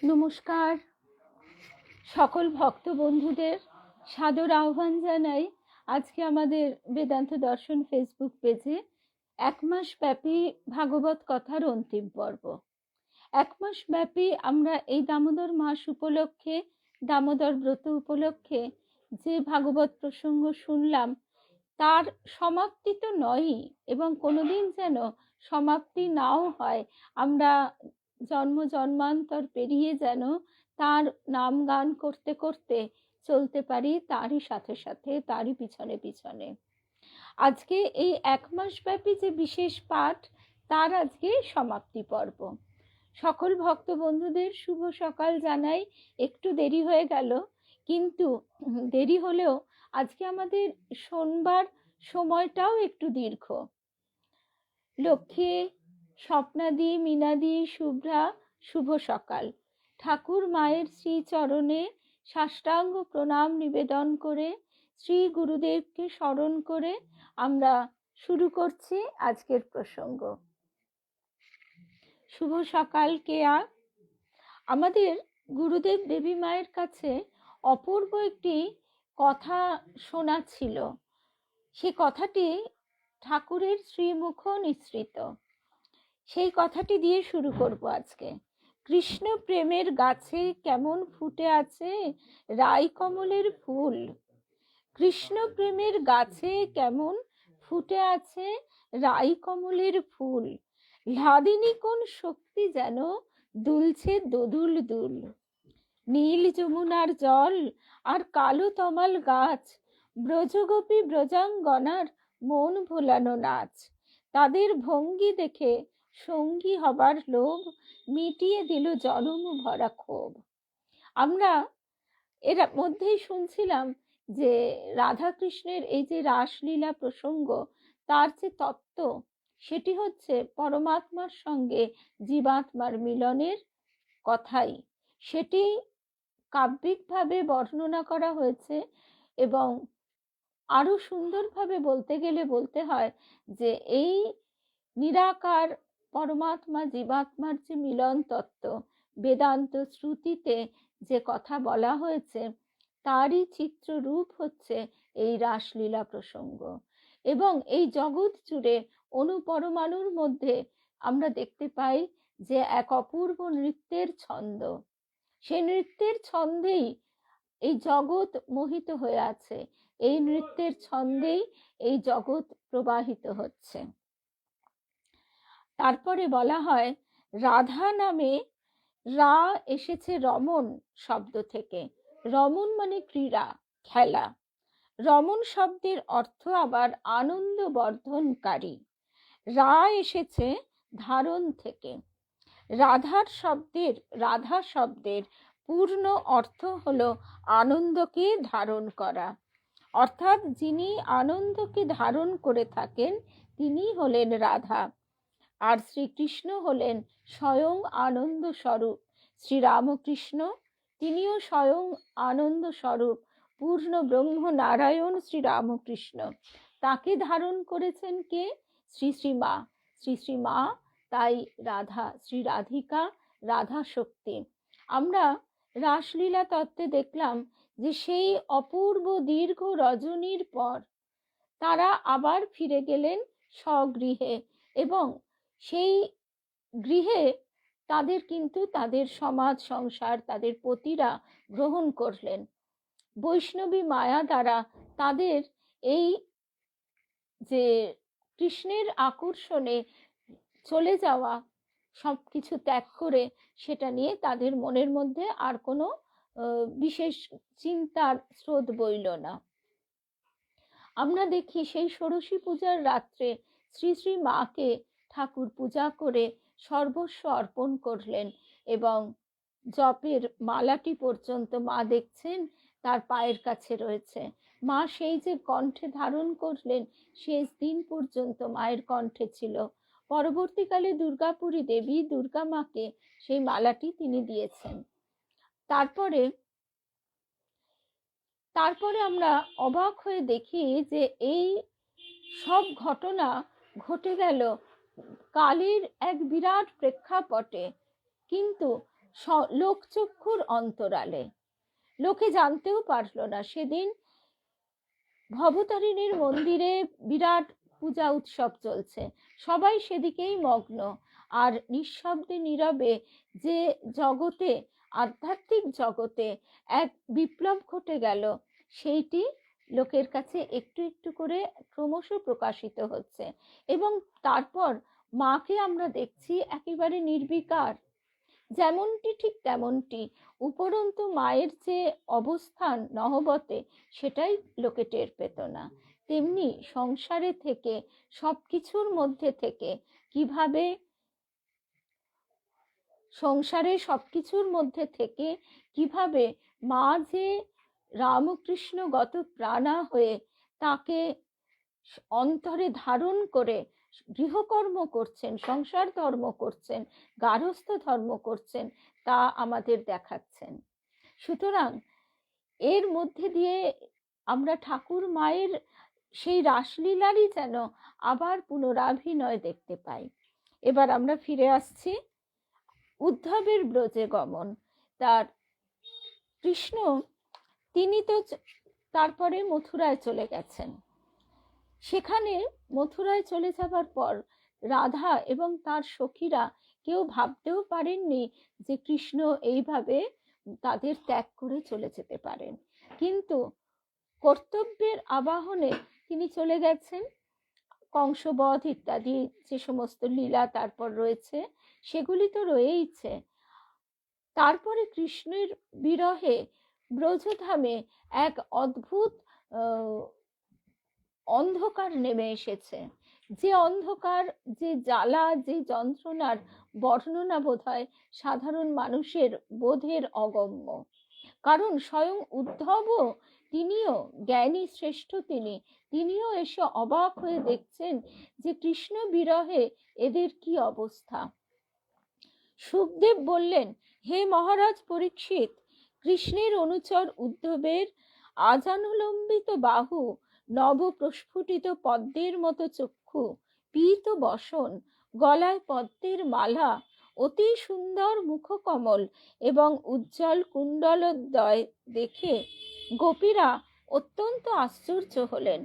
নমস্কার, সকল ভক্ত বন্ধুদের সাদর আহ্বান জানাই আজকে আমাদের বেদান্ত দর্শন ফেসবুক পেজে এক মাস ব্যাপী ভাগবত কথার অন্তিম পর্ব। এক মাস ব্যাপী আমরা এই দামোদর মাস উপলক্ষে, দামোদর ব্রত উপলক্ষে যে ভাগবত প্রসঙ্গ শুনলাম তার সমাপ্তি তো নয়ই, এবং কোনোদিন যেন সমাপ্তি নাও হয়। আমরা জন্ম জন্মান্তর পেরিয়ে যেন তার নাম গান করতে করতে চলতে পারি, তারই সাথে সাথে, তারই পিছনে পিছনে। আজকে এই এক মাস ব্যাপী যে বিশেষ পাঠ, তার আজকে সমাপ্তি পর্ব। সকল ভক্ত বন্ধুদের শুভ সকাল জানাই। একটু দেরি হয়ে গেল, কিন্তু দেরি হলেও আজকে আমাদের শোনবার সময়টাও একটু দীর্ঘ। লক্ষ্মী, স্বপ্নাদি, মিনাদি, শুভ্রা, শুভ সকাল। ঠাকুর মায়ের শ্রী চরণে সাষ্টাঙ্গ প্রণাম নিবেদন করে, শ্রী গুরুদেবকে স্মরণ করে আমরা শুরু করছি আজকের প্রসঙ্গ। শুভ সকাল কেয়া। আমাদের গুরুদেব দেবী মায়ের কাছে অপূর্ব একটি কথা শোনা ছিল। সে কথাটি ঠাকুরের শ্রীমুখ নিঃসৃত। সেই কথাটি দিয়ে শুরু করব আজকে। কৃষ্ণ প্রেমের গাছে কেমন ফুটে আছে রাই কমলের ফুল। কৃষ্ণ প্রেমের গাছে কেমন ফুটে আছে রাই কমলের ফুল। লাদিনী কোন শক্তি যেন দুলছে দোদুল দুল। নীল যমুনার জল আর কালো তমাল গাছ, ব্রজগোপী ব্রজাঙ্গনার মন ভোলানো নাচ। তাদের ভঙ্গি দেখে সঙ্গী হবার লোভ মিটিয়ে দিল জনম ভরা ক্ষোভ। আমরা এর মধ্যেই শুনছিলাম যে রাধা কৃষ্ণের এই যে রাসলীলা প্রসঙ্গ, তার যে তত্ত্ব, সেটি হচ্ছে পরমাত্মার সঙ্গে জীবাত্মার মিলনের কথাই। সেটি কাব্যিকভাবে বর্ণনা করা হয়েছে, এবং আরো সুন্দরভাবে বলতে গেলে বলতে হয় যে এই নিরাকার পরমাত্মা জীবাত্মার যে মিলন তত্ত্ব, বেদান্ত শ্রুতিতে যে কথা বলা হয়েছে, তারই চিত্ররূপ হচ্ছে এই রাসলীলা প্রসঙ্গ। এবং এই জগৎ জুড়ে অনুপরমাণুর মধ্যে আমরা দেখতে পাই যে এক অপূর্ব নৃত্যের ছন্দ। সেই নৃত্যের ছন্দেই এই জগৎ মোহিত হয়ে আছে, এই নৃত্যের ছন্দেই এই জগৎ প্রবাহিত হচ্ছে। তারপরে বলা হয় রাধা নামে রা এসেছে রমণ শব্দ থেকে। রমণ মানে ক্রীড়া, খেলা। রমণ শব্দের অর্থ আবার আনন্দ বর্ধনকারী। রা এসেছে ধারণ থেকে। রাধা শব্দের পূর্ণ অর্থ হলো আনন্দকে ধারণ করা, অর্থাৎ যিনি আনন্দকে ধারণ করে থাকেন তিনি হলেন রাধা। আর শ্রীকৃষ্ণ হলেন স্বয়ং আনন্দ স্বরূপ। শ্রীরামকৃষ্ণ, তিনিও স্বয়ং আনন্দ স্বরূপ, পূর্ণ ব্রহ্ম নারায়ণ শ্রীরামকৃষ্ণ। তাকে ধারণ করেছেন কে? শ্রী শ্রীমা। শ্রী শ্রীমা, তাই রাধা, শ্রী রাধিকা, রাধা শক্তি। আমরা রাসলীলা তত্ত্বে দেখলাম যে সেই অপূর্ব দীর্ঘ রজনীর পর তারা আবার ফিরে গেলেন স্বগৃহে, এবং সেই গৃহে তাদের কিন্তু তাদের সমাজ সংসার, তাদের পতিরা গ্রহণ করলেন। বৈষ্ণবী মায়া দ্বারা তাদের এই যে কৃষ্ণের আকর্ষণে চলে যাওয়া, সবকিছু ত্যাগ করে, সেটা নিয়ে তাদের মনের মধ্যে আর কোনো বিশেষ চিন্তার স্রোত বইল না। আমরা দেখি সেই ষোড়শী পূজার রাত্রে শ্রী শ্রী মাকে ঠাকুর পূজা করে সর্বস্ব অর্পণ করলেন, এবং জপের মালাটি পর্যন্ত মা দেখছেন তার পায়ের কাছে রয়েছে। মা সেই যে কণ্ঠে ধারণ করলেন, শেষ দিন পর্যন্ত মায়ের কণ্ঠে ছিল পরবর্তীকালে দুর্গাপুরী দেবী দুর্গা মাকে সেই মালাটি তিনি দিয়েছেন। তারপরে আমরা অবাক হয়ে দেখি যে এই সব ঘটনা ঘটে গেল কালের এক বিরাট প্রেক্ষাপটে, কিন্তু লোকচক্ষুর অন্তরালে। লোকে জানতেও পারলো না। সেদিন ভবতারিণীর মন্দিরে বিরাট পূজা উৎসব চলছে, সবাই সেদিকেই মগ্ন। আর নিঃশব্দে নীরবে যে জগতে, আধ্যাত্মিক জগতে এক বিপ্লব ঘটে গেল, সেইটি লোকের কাছে একটু একটু করে ক্রমশ প্রকাশিত হচ্ছে। এবং তারপর মাকে আমরা দেখছি একেবারে নির্বিকার, যেমনটি ঠিক তেমনটি। উপরন্তু মায়ের যে অবস্থান নহবতে, সেটাই লোকে টের পেত না। তেমনি সংসারে থেকে, সবকিছুর মধ্যে থেকে কিভাবে মা যে রামকৃষ্ণগত প্রাণা হয়ে তাকে অন্তরে ধারণ করে গৃহকর্ম করছেন, সংসার ধর্ম করছেন, গার্হস্থ্য ধর্ম করছেন, তা আমাদের দেখাচ্ছেন। সুতরাং এর মধ্যে দিয়ে আমরা ঠাকুর মায়ের সেই রাসলীলারই যেন আবার পুনরাভিনয় দেখতে পাই। এবার আমরা ফিরে আসছি উদ্ধবের ব্রজে গমন। তার কৃষ্ণ তিনি তো তারপরে মথুরায় চলে গেছেন। সেখানে মথুরায় চলে যাবার পর রাধা এবং তার সখীরা কেউ ভাবতেও পারেননি যে কৃষ্ণ এইভাবে তাদের ত্যাগ করে চলে যেতে পারেন। কিন্তু কর্তব্যের আবাহনে তিনি চলে গেছেন। কংসবধ ইত্যাদি যে সমস্ত লীলা তারপর রয়েছে, সেগুলি তো রয়েইছে। তারপরে কৃষ্ণের বিরহে ব্রজধামে এক অদ্ভুত অন্ধকার নেমে এসেছে। যে অন্ধকার, যে জ্বালা, যে যন্ত্রণার বর্ণনা বোধহয় সাধারণ মানুষের বোধের অগম্য। কারণ স্বয়ং উদ্ধবও, তিনিও জ্ঞানী শ্রেষ্ঠ, তিনিও এসে অবাক হয়ে দেখছেন যে কৃষ্ণ বিরহে এদের কি অবস্থা। সুখদেব বললেন, হে মহারাজ পরীক্ষিত, কৃষ্ণের অনুচর উদ্ধবের আজানুলম্বিত বাহু, নব প্রস্ফুটিত পদ্মের মতো চক্ষু, পীত বসন, গলায় পদ্মের মালা, অতি সুন্দর মুখকমল এবং উজ্জ্বল কুণ্ডলোদয় দেখে গোপীরা অত্যন্ত আশ্চর্য হলেন।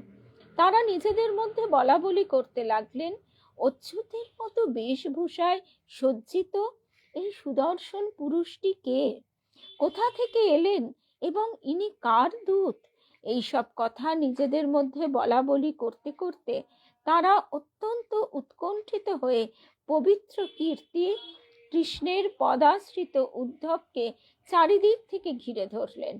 তারা নিজেদের মধ্যে বলা বলি করতে লাগলেন, অচ্যুতের মতো বেশভূষায় সজ্জিত এই সুদর্শন পুরুষটি কে? কোথা থেকে এলেন এবং ইনি কার দূত? এইসব কথা নিজেদের মধ্যে বলা বলি করতে করতে তারা অত্যন্ত উৎকণ্ঠিত হয়ে পবিত্র কীর্তি কৃষ্ণের পদাশ্রিত উদ্ধবকে চারিদিক থেকে ঘিরে ধরলেন।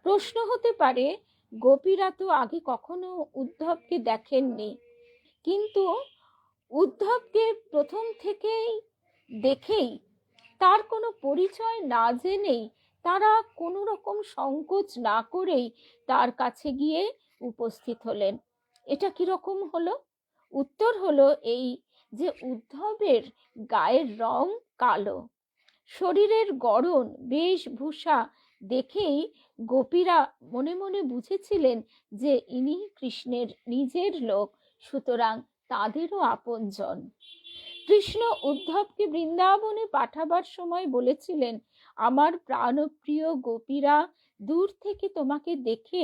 প্রশ্ন হতে পারে, গোপীরা তো আগে কখনো উদ্ধবকে দেখেননি, কিন্তু উদ্ধবকে প্রথম থেকেই দেখেই, তার কোনো পরিচয় না জেনেই, তারা কোনো রকম সংকোচ না করেই তার কাছে গিয়ে উপস্থিত হলেন। এটা কিরকম হলো? উত্তর হলো এই যে উদ্ধবের গায়ের রং কালো, শরীরের গড়ন, বেশভূষা দেখেই গোপীরা মনে মনে বুঝেছিলেন যে ইনি কৃষ্ণের নিজের লোক, সুতরাং তাদেরও আপনজন। কৃষ্ণ উদ্ধবকে বৃন্দাবনে পাঠাবার সময় বলেছিলেন, আমার প্রাণপ্রিয় গোপীরা দূর থেকে তোমাকে দেখে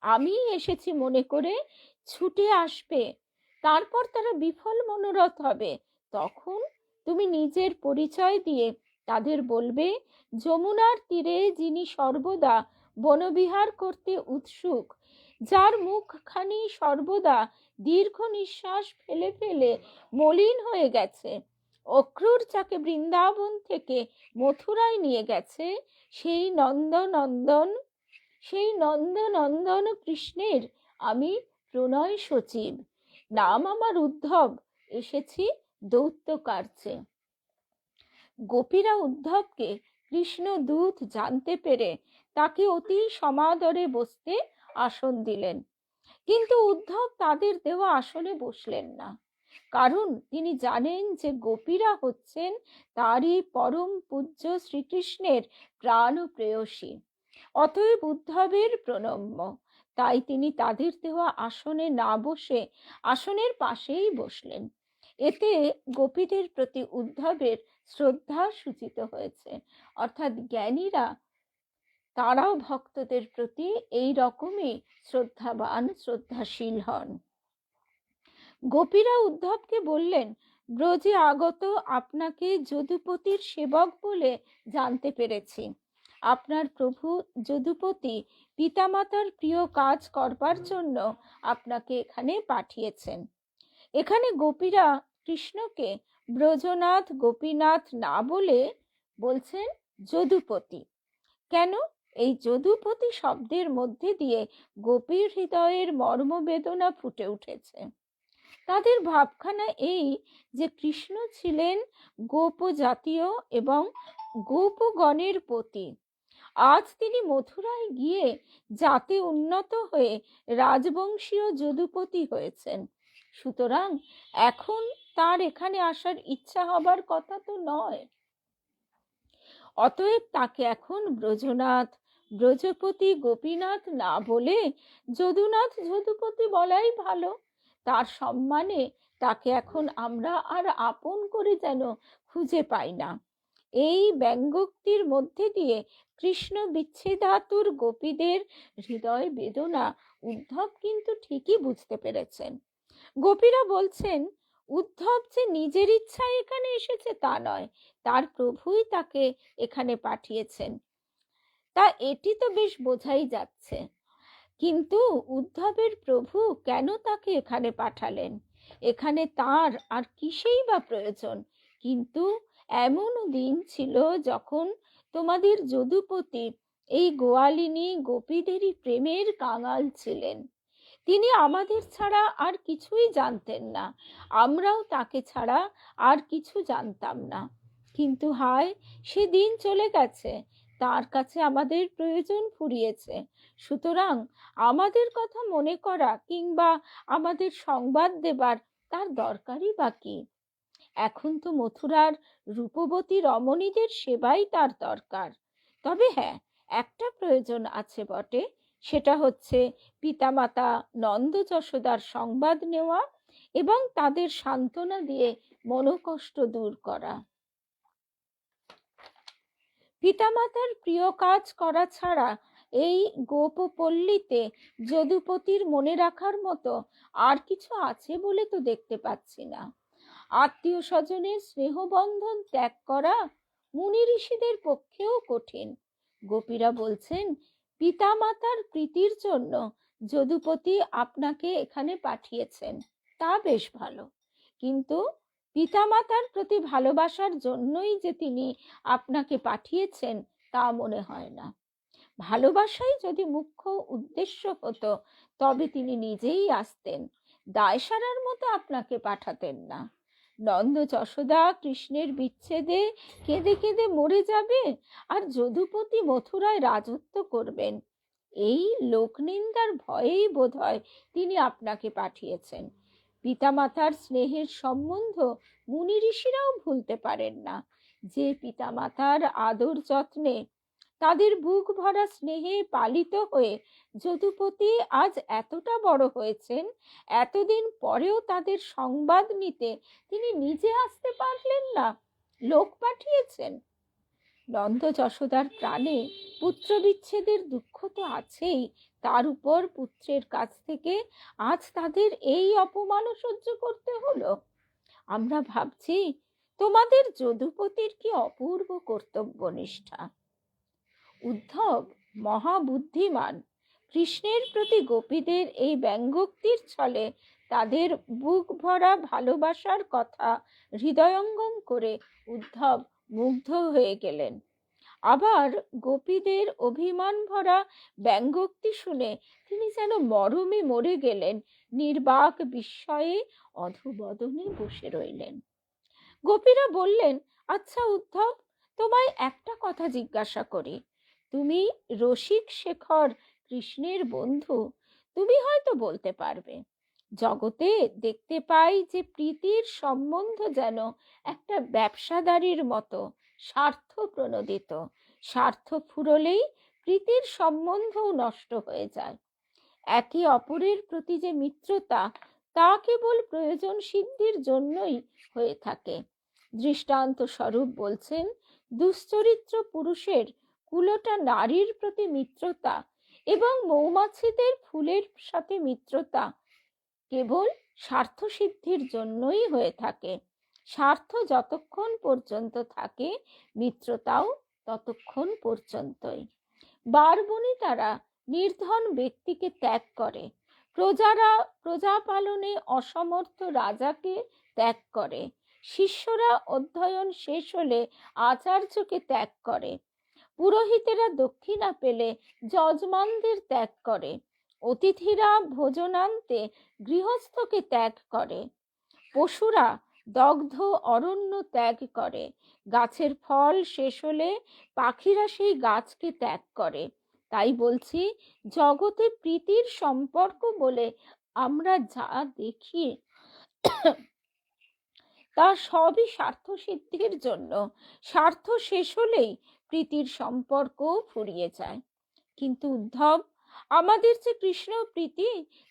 আমি এসেছি মনে করে ছুটে আসবে। তারপর তারা বিফল মনোরথ হবে। তখন তুমি নিজের পরিচয় দিয়ে তাদের বলবে, যমুনার তীরে যিনি সর্বদা বনবিহার করতে উৎসুক, যার মুখখানি সর্বদা দীর্ঘ নিঃশ্বাস ফেলে ফেলে মলিন হয়ে গেছে, অক্রূর যাকে বৃন্দাবন থেকে মথুরায় নিয়ে গেছে, সেই নন্দনন্দন কৃষ্ণের আমি প্রণয় সচিব। নাম আমার উদ্ধব, এসেছি দৈত্য কার্যে। গোপীরা উদ্ধবকে কৃষ্ণ দূত জানতে পেরে তাকে অতি সমাদরে বসতে আসন দিলেন, কিন্তু উদ্ধব তাদের দেওয়া আসনে বসলেন না। কারণ তিনি জানেন যে গোপীরা হচ্ছেন তারই পরম পূজ্য শ্রীকৃষ্ণের প্রাণ প্রেয়সী। অতএব উদ্ধবের প্রণম্য। তাই তিনি তাদের দেওয়া আসনে না বসে আসনের পাশেই বসলেন। এতে গোপীদের প্রতি উদ্ধবের শ্রদ্ধা সূচিত হয়েছে। অর্থাৎ জ্ঞানীরা তারাও ভক্তদের প্রতি এই রকমই শ্রদ্ধাবান, শ্রদ্ধাশীল হন। গোপীরা উদ্ধবকে বললেন, ব্রজে আগত আপনাকে যদুপতির সেবক বলে জানতে পেরেছি। আপনার প্রভু যদুপতি পিতামাতার প্রিয় কাজ করবার জন্য আপনাকে এখানে পাঠিয়েছেন। এখানে গোপীরা কৃষ্ণকে ব্রজনাথ, গোপীনাথ না বলে বলছেন যদুপতি। কেন? এই যদুপতি শব্দের মধ্যে দিয়ে গোপীর হৃদয়ের মর্মবেদনা ফুটে উঠেছে। তাদের ভাবখানা এই যে কৃষ্ণ ছিলেন গোপ জাতীয় এবং গোপগণের পতি। আজ তিনি মথুরায় গিয়ে জাতে উন্নত হয়ে রাজবংশীয় যদুপতি হয়েছেন। সুতরাং এখন তার এখানে আসার ইচ্ছা হবার কথা তো নয়। অতএব তাকে এখন ব্রজনাথ, ব্রজপতি, গোপীনাথ না বলে যদুনাথ, যদুপতি বলাই ভালো। তার সম্মানে তাকে এখন আমরা আর আপন করে যেন খুঁজে পাই না। এই ব্যঙ্গোক্তির মধ্যে দিয়ে কৃষ্ণ বিচ্ছেদাতুর গোপীদের হৃদয় বেদনা উদ্ধব কিন্তু ঠিকই বুঝতে পেরেছেন। গোপীরা বলছেন, উদ্ধব যে নিজের ইচ্ছায় এখানে এসেছে তা নয়, তার প্রভুই তাকে এখানে পাঠিয়েছেন। তা এটি তো বেশ বোঝাই যাচ্ছে, কিন্তু উদ্ধবের প্রভু কেন তাকে এখানে পাঠালেন? এখানে তার আর কিসেই বা প্রয়োজন? কিন্তু এমনও দিন ছিল যখন তোমাদের যদুপতি এই গোয়ালিনী গোপীদেরই প্রেমের কাঙাল ছিলেন। তিনি আমাদের ছাড়া আর কিছুই জানতেন না, আমরাও তাকে ছাড়া আর কিছু জানতাম না। কিন্তু হায়, সে দিন চলে গেছে, তার কাছে আমাদের প্রয়োজন ফুরিয়েছে। সুতরাং আমাদের কথা মনে করা কিংবা আমাদের সংবাদ দেবার তার দরকারই বা কি? এখন তো মথুরার রূপবতী রমণীদের সেবাই তার দরকার। তবে হ্যাঁ, একটা প্রয়োজন আছে বটে, সেটা হচ্ছে পিতামাতা নন্দ যশোদার সংবাদ নেওয়া এবং তাদের সান্ত্বনা দিয়ে মনোকষ্ট দূর করা। পিতামাতার প্রিয় কাজ করা ছাড়া এই গোপপল্লীতে যদুপতির মনে রাখার মতো আর কিছু আছে বলে তো দেখতে পাচ্ছি না। আত্মীয় স্বজনের স্নেহবন্ধন ত্যাগ করা মুনি ঋষিদের পক্ষেও কঠিন। গোপীরা বলছেন, পিতামাতার প্রীতির জন্য যদুপতি আপনাকে এখানে পাঠিয়েছেন, তা বেশ ভালো। কিন্তু পিতামাতার প্রতি ভালোবাসার জন্যই যে তিনি আপনাকে পাঠিয়েছেন তা মনে হয় না। ভালোবাসাই যদি মুখ্য উদ্দেশ্য হতো তবে তিনি নিজেই আসতেন, দায় সারার মতো আপনাকে পাঠাতেন না। নন্দ যশোদা কৃষ্ণের বিচ্ছেদে কেঁদে কেঁদে মরে যাবে, আর যদুপতি মথুরায় রাজত্ব করবেন, এই লোকনিন্দার ভয়েই বোধহয় তিনি আপনাকে পাঠিয়েছেন। পিতামাতার স্নেহের সম্বন্ধ মুনি ঋষিরাও ভুলতে পারেন না। যে পিতামাতার আদর যত্নে, তাদের বুক ভরা স্নেহে পালিত হয়ে যদুপতি আজ এতটা বড় হয়েছেন, এতদিন পরেও তাদের সংবাদ নিতে তিনি নিজে আসতে পারলেন না, লোক পাঠিয়েছেন। নন্দ যশোদার প্রাণে পুত্র বিচ্ছেদের দুঃখ তো আছেই, তার উপর পুত্রের কাছ থেকে আজ তাদের এই অপমানও সহ্য করতে হলো। আমরা ভাবছি তোমাদের যদুপতির কি অপূর্ব কর্তব্যনিষ্ঠা। উদ্ধব মহাবুদ্ধিমান। কৃষ্ণের প্রতি গোপীদের এই ব্যঙ্গোক্তির ছলে তাদের বুক ভরা ভালোবাসার কথা হৃদয়ঙ্গম করে উদ্ধব মুগ্ধ হয়ে গেলেন। আবার গোপীদের অভিমান ভরা ব্যঙ্গোক্তি শুনে তিনি যেন মরমে মরে গেলেন, নির্বাক বিস্ময়ে অধোবদনে বসে রইলেন। গোপীরা বললেন, আচ্ছা উদ্ধব, তোমায় একটা কথা জিজ্ঞাসা করি। তুমি রসিক শেখর কৃষ্ণের বন্ধু, তুমি হয়তো বলতে পারবে। জগতে দেখতে পাই যে প্রীতির সম্বন্ধ যেন একটা ব্যবসাদারির মতো স্বার্থ প্রণোদিত। স্বার্থ ফুরলেই প্রীতির সম্বন্ধও নষ্ট হয়ে যায়। একে অপরের প্রতি যে মিত্রতা, তা কেবল প্রয়োজন সিদ্ধির জন্যই হয়ে থাকে। দৃষ্টান্ত স্বরূপ বলছেন, দুশ্চরিত্র পুরুষের কুলোটা নারীর প্রতি মিত্রতা এবং মৌমাছিদের ফুলের সাথে মিত্রতা কেবল স্বার্থ সিদ্ধির জন্যই হয়ে থাকে। স্বার্থ যতক্ষণ পর্যন্ত থাকে, মিত্রতাও ততক্ষণ পর্যন্তই। বারবণিতারা নির্ধন ব্যক্তিকে ত্যাগ করে, প্রজা পালনে অসমর্থ রাজাকে ত্যাগ করে, শিষ্যরা অধ্যয়ন শেষ হলে আচার্যকে ত্যাগ করে, পুরোহিতেরা দক্ষিণা পেলে যজমানদের ত্যাগ করে, অতিথিরা ভোজনান্তে গৃহস্থকে ত্যাগ করে, পশুরা দগ্ধ অরণ্য ত্যাগ করে, গাছের ফল শেষ হলে পাখিরা সেই গাছকে ত্যাগ করে। তাই বলছি, জগতে প্রীতির সম্পর্ক বলে আমরা যা দেখি তা সবই স্বার্থ সিদ্ধির জন্য। স্বার্থ শেষ হলেই প্রীতির সম্পর্ক ফুরিয়ে যায়। কিন্তু উদ্ধব, আমাদের যে কৃষ্ণ প্রীতি,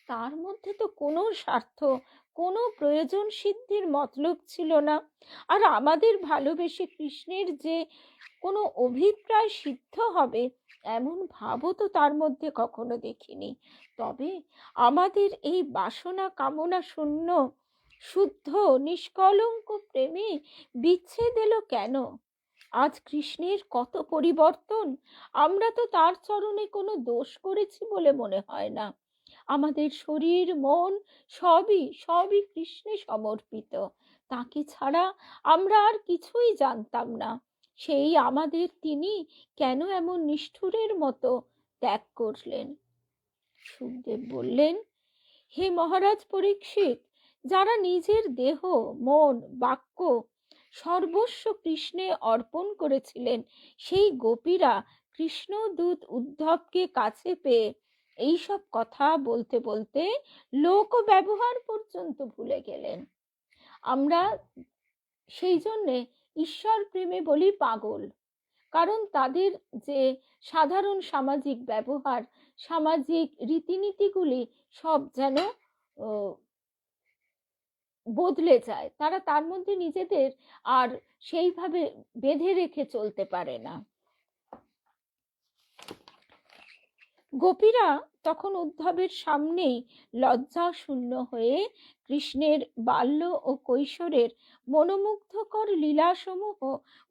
তার মধ্যে তো কোনো স্বার্থ, কোনো প্রয়োজন সিদ্ধির মতলব ছিল না। আর আমাদের ভালোবেসে কৃষ্ণের যে কোনো অভিপ্রায় সিদ্ধ হবে, এমন ভাবও তো তার মধ্যে কখনো দেখিনি। তবে আমাদের এই বাসনা কামনা শূন্য শুদ্ধ নিষ্কলঙ্ক প্রেমে বিচ্ছেদ এলো কেন? আজ কৃষ্ণের কত পরিবর্তন! আমরা তো তার চরণে কোনো দোষ করেছি বলে মনে হয় না। আমাদের শরীর মন সবই কৃষ্ণে সমর্পিত। তাকে ছাড়া আমরা আর কিছুই জানতাম না। সেই আমাদের তিনি কেন এমন নিষ্ঠুরের মতো ত্যাগ করলেন? সুখদেব বললেন, হে মহারাজ পরীক্ষিত, যারা নিজের দেহ মন বাক্য সর্বস্ব কৃষ্ণে অর্পণ করেছিলেন, সেই গোপীরা কৃষ্ণদূত উদ্ধবকে কাছে পেয়ে এইসব কথা বলতে বলতে লোক ব্যবহার পর্যন্ত ভুলে গেলেন। আমরা সেই জন্যে ঈশ্বর প্রেমে বলি পাগল, কারণ তাদের যে সাধারণ সামাজিক ব্যবহার, সামাজিক রীতিনীতিগুলি সব যেন বদলে যায়। তারা তার মধ্যে নিজেদের আর সেইভাবে বেঁধে রেখে চলতে পারে না। গোপীরা তখন উদ্ধবের সামনেই লজ্জা শূন্য হয়ে কৃষ্ণের বাল্য ও কৈশোরের মনোমুগ্ধকর লীলাসমূহ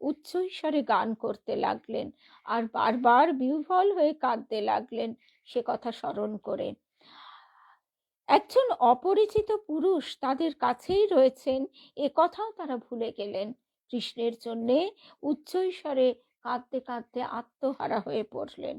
উচ্চৈঃস্বরে গান করতে লাগলেন, আর বারবার বিহ্বল হয়ে কাঁদতে লাগলেন সে কথা স্মরণ করে। একজন অপরিচিত পুরুষ তাদের কাছেই রয়েছেন, এ কথাও তারা ভুলে গেলেন। কৃষ্ণের জন্যে উচ্চৈঃস্বরে কাঁদতে কাঁদতে আত্মহারা হয়ে পড়লেন।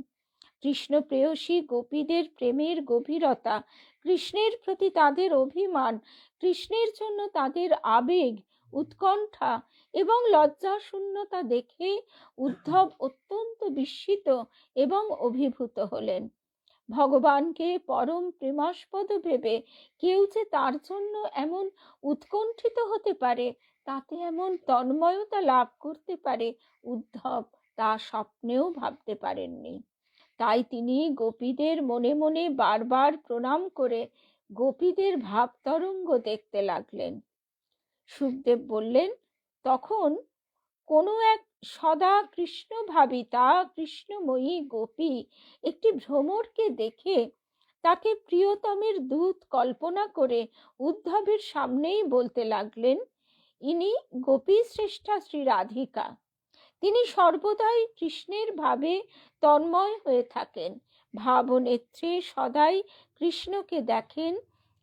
কৃষ্ণ প্রেয়সী গোপীদের প্রেমের গভীরতা, কৃষ্ণের প্রতি তাদের অভিমান, কৃষ্ণের জন্য তাদের আবেগ, উৎকণ্ঠা এবং লজ্জা শূন্যতা দেখে উদ্ধব অত্যন্ত বিস্মিত এবং অভিভূত হলেন। ভগবানকে পরম প্রেমাস্পদ ভেবে কেউ যে তার জন্য এমন উৎকণ্ঠিত হতে পারে, তাতে এমন তন্ময়তা লাভ করতে পারে, উদ্ধব তা স্বপ্নেও ভাবতে পারেননি। তাই তিনি গোপীদের মনে মনে বারবার প্রণাম করে গোপীদের ভাবতরঙ্গ দেখতে লাগলেন। সুখদেব বললেন, তখন কোনো এক সদা কৃষ্ণ ভাবিতা কৃষ্ণময়ী গোপী একটি ভ্রমরকে দেখে তাকে প্রিয়তমের দূত কল্পনা করে উদ্ধবের সামনেই বলতে লাগলেন, ইনি গোপী শ্রেষ্ঠা শ্রী রাধিকা। তিনি সর্বদাই কৃষ্ণের ভাবে তন্ময় হয়ে থাকেন, ভাবনেত্রে সদাই কৃষ্ণকে দেখেন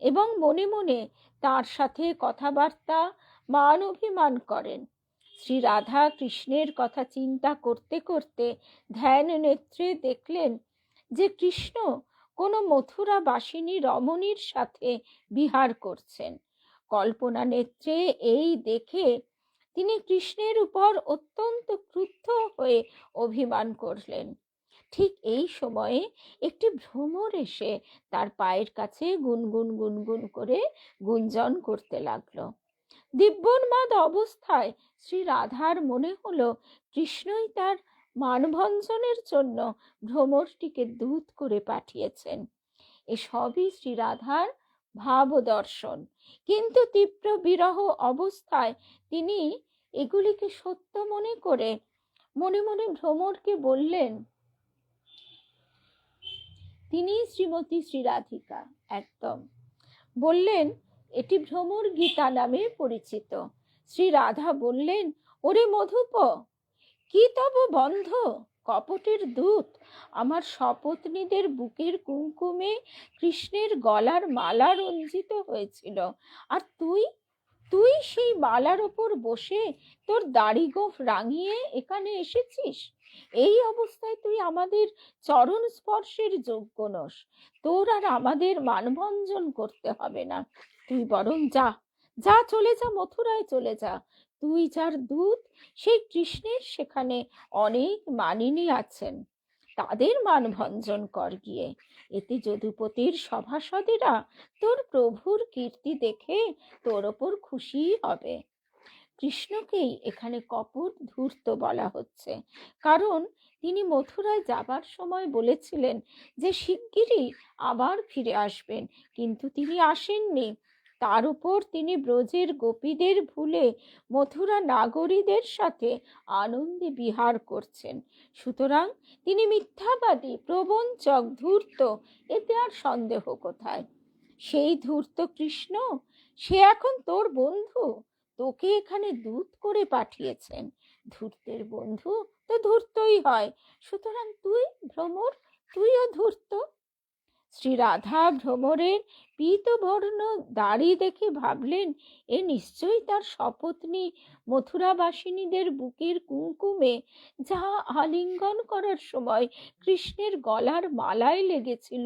এবং মনে মনে তার সাথে কথাবার্তা মান অভিমান করেন। শ্রী রাধা কৃষ্ণের কথা চিন্তা করতে করতে ধ্যান নেত্রে দেখলেন যে কৃষ্ণ কোনো মথুরা বাসিনী রমণীর সাথে বিহার করছেন। কল্পনা নেত্রে এই দেখে তিনি কৃষ্ণের উপর অত্যন্ত ক্রুদ্ধ হয়ে অভিমান করলেন। ঠিক এই সময়ে একটি ভ্রমর এসে তার পায়ের কাছে গুনগুন গুনগুন করে গুঞ্জন করতে লাগলো। দিব্যোন্মাদ অবস্থায় শ্রী রাধার মনে হলো কৃষ্ণই তার মানভঞ্জনের জন্য ভ্রমরটিকে দূত করে পাঠিয়েছেন। এসবই শ্রী রাধার ভাবদর্শন, কিন্তু তীব্র বিরহ অবস্থায় তিনি এগুলিকে সত্য মনে করে মনে মনে ভ্রমরকে বললেন, তিনি শ্রীমতী শ্রী রাধিকা একদম বললেন, এটি ভ্রমর গীতা নামে পরিচিত। শ্রী রাধা বললেন, ওরে মধুপ, কি তব বন্ধ কপটের দূত আমার সপত্নীদের বুকের কুঙ্কুমে কৃষ্ণের গলার মালা রঞ্জিত হয়েছিল, আর তুই তুই সেই মালার ওপর বসে তোর দাড়ি গোঁফ রাঙিয়ে এখানে এসেছিস। এই অবস্থায় তুই আমাদের চরণ স্পর্শের যোগ্য নস। তোর আর আমাদের মানভঞ্জন করতে হবে না, তুই বরং যা যা চলে যা, মথুরায় চলে যা। তুই যার দূত, সেই কৃষ্ণের সেখানে অনেক মানিনী আছেন, তাদের মানভঞ্জন কর গিয়ে। এতে যদুপতির সভাসদেরা তোর প্রভুর কীর্তি দেখে তোর ওপর খুশি হবে। কৃষ্ণকেই এখানে কপট ধূর্ত বলা হচ্ছে, কারণ তিনি মথুরায় যাবার সময় বলেছিলেন যে শিগগিরই আবার ফিরে আসবেন, কিন্তু তিনি আসেননি। তার উপর তিনি ব্রজের গোপীদের ভুলে মথুরা নাগরীদের সাথে আনন্দে বিহার করছেন। সুতরাং তিনি মিথ্যাবাদী, প্রবঞ্চক, ধূর্ত, এতে আর সন্দেহ কোথায়? সেই ধূর্ত কৃষ্ণ, সে এখন তোর বন্ধু, তোকে এখানে দূত করে পাঠিয়েছেন। ধূর্তের বন্ধু তো ধূর্তই হয়, সুতরাং তুই ভ্রমর, তুইও ধূর্ত। শ্রী রাধা ভ্রমরের পীতবর্ণ দাড়ি দেখে ভাবলেন, এ নিশ্চয়ই তার সপত্নী মথুরাবাসিনীদের বুকের কুঙ্কুমে যা আলিঙ্গন করার সময় কৃষ্ণের গলার মালায় লেগেছিল,